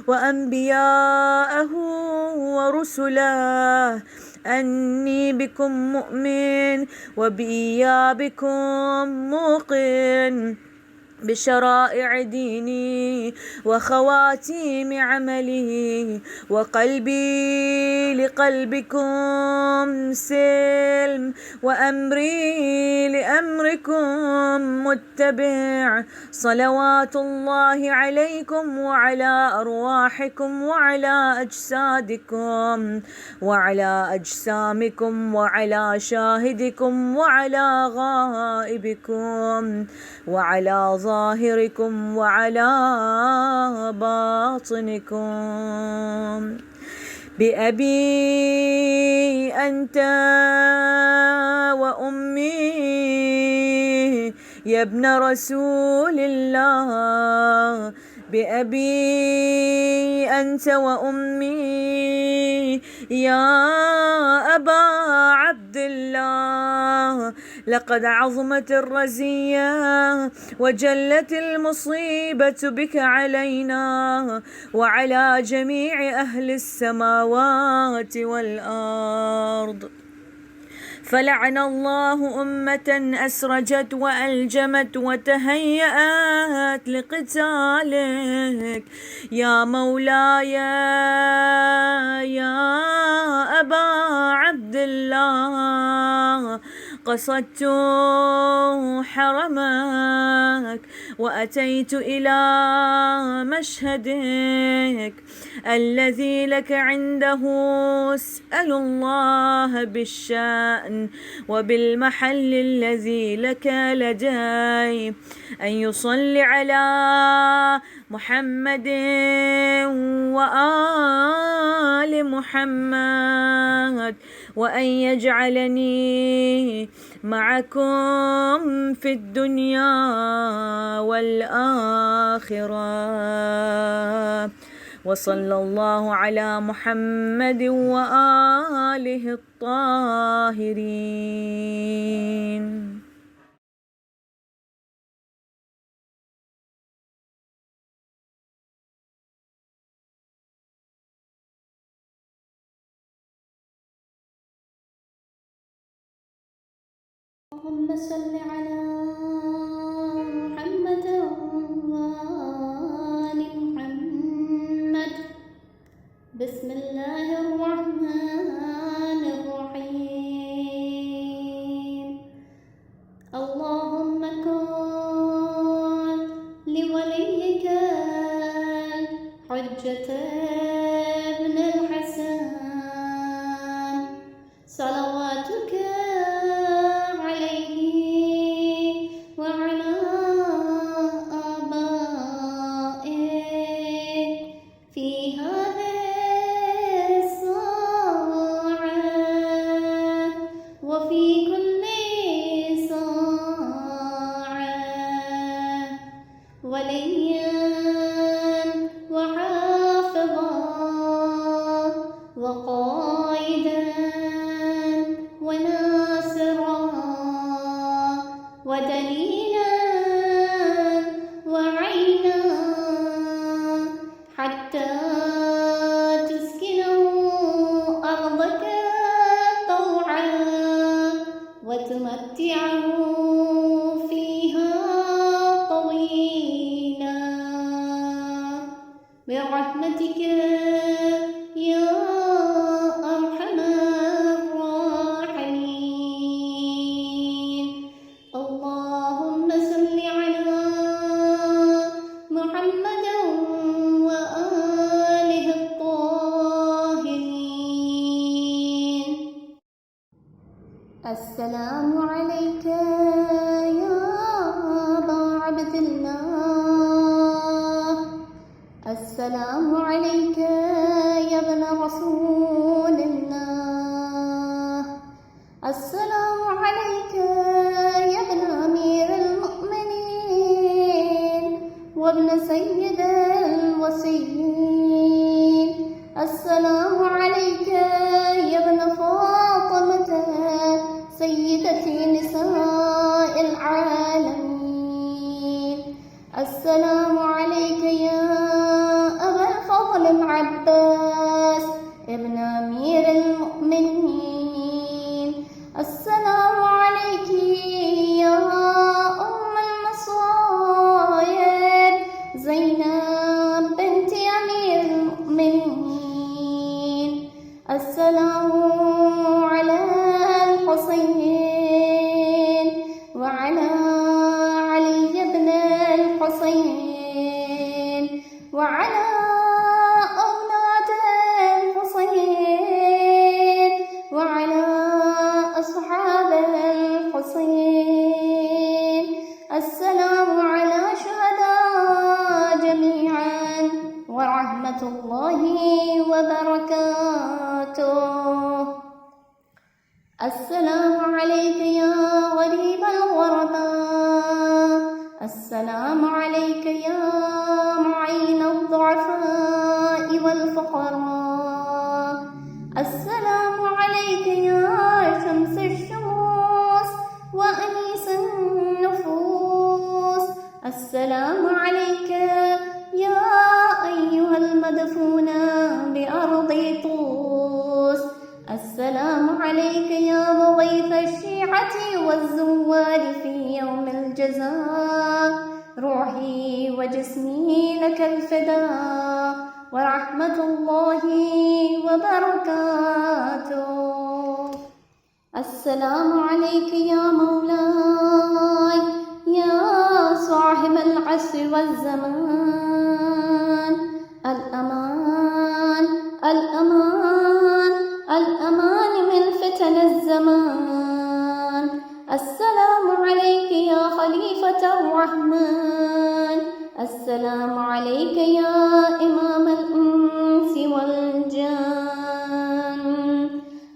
وأنبياءه ورسله أني بكم مؤمن وبإيابكم موقن بشرائع ديني وخواتيم عملي. وقلبي لقلبكم سلم وأمري لأمركم متبع. صلوات الله عليكم وعلى أرواحكم وعلى أجسادكم وعلى أجسامكم وعلى شاهدكم وعلى غائبكم وعلى ظاهركم وعلى باطنكم. بأبي أنت وأمي يا ابن رسول الله. بأبي أنت وأمي يا أبا عبد الله. لقد عظمت الرزية وجلت المصيبة بك علينا وعلى جميع أهل السماوات والأرض. فلعن الله أمة أسرجت وألجمت وتهيأت لقتالك. يا مولاي يا أبا عبد الله قصدت حرمك وأتيت إلى مشهدك الذي لك عنده اسأل الله بالشأن وبالمحل الذي لك لدي أن يصلي على محمد وآل محمد وأن يجعلني معكم في الدنيا والآخرة. وصلى الله على محمد وآله الطاهرين. اللهم صل على محمد وآل محمد. بسم الله الرحمن الرحيم. اللهم كن لوليك الحجة ابن الحسن صلواتك عليه وعلى آبائه في هذه الساعة وفي كل ساعة وليا وحافظا وقائدا وناصرا ودليلا وعينا حتى تسكنه أرضك طوعا وتمتعه فيها طويلا برحمتك يا أرحم الراحمين. اللهم صل على محمد وآله الطاهرين. السلام عليك يا أبا عبد الله. السلام عليك يا ابن رسول الله. السلام عليك يا ابن أمير المؤمنين وابن سيد الوصيين. السلام عليك يا ابن فاطمة سيدة نساء العالمين. السلام عليك يا أبا الفضل العباس ابن أمير المؤمنين. السلام عليك يا أم المصائب زينب بنت أمير المؤمنين. السلام على الحسين وعلى علي بن الحسين وعلى أولاد الحسين وعلى أصحاب الحسين. السلام على شهداء جميعا ورحمة الله وبركاته. السلام عليك يا غريب الغرباء. السلام عليك يا معين الضعفاء والفقراء. السلام عليك يا شمس الشموس وأنيس النفوس. السلام عليك يا أيها المدفون بأرض طوس. السلام عليك يا مضيف الشيعة والزوار في يوم الجزاء. روحي وجسمي لك الفداء ورحمة الله وبركاته. السلام عليك يا مولاي يا صاحب العصر والزمان. الأمان الأمان الأمان من فتن الزمان. السلام عليك يا خليفة الرحمن. السلام عليك يا إمام الإنس والجان.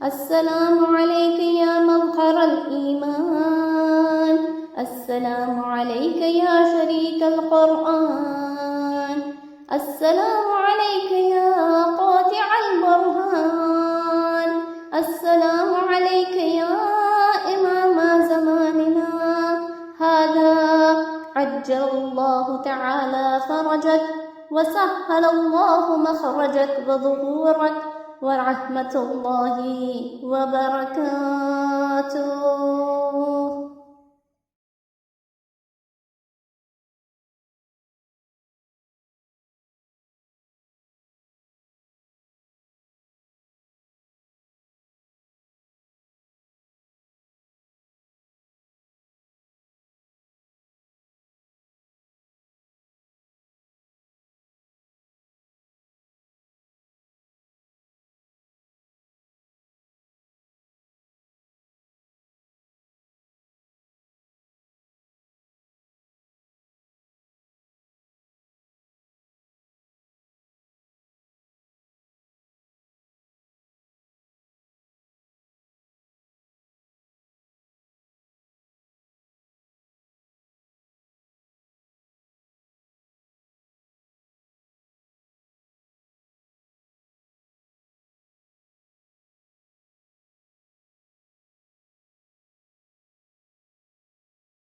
السلام عليك يا مظهر الإيمان. السلام عليك يا شريك القرآن. السلام عليك يا قاطع البرهان. السلام عليك يا إمام زماننا هذا. عجل الله تعالى فرجك وسهل الله مخرجك وظهورك ورحمة الله وبركاته.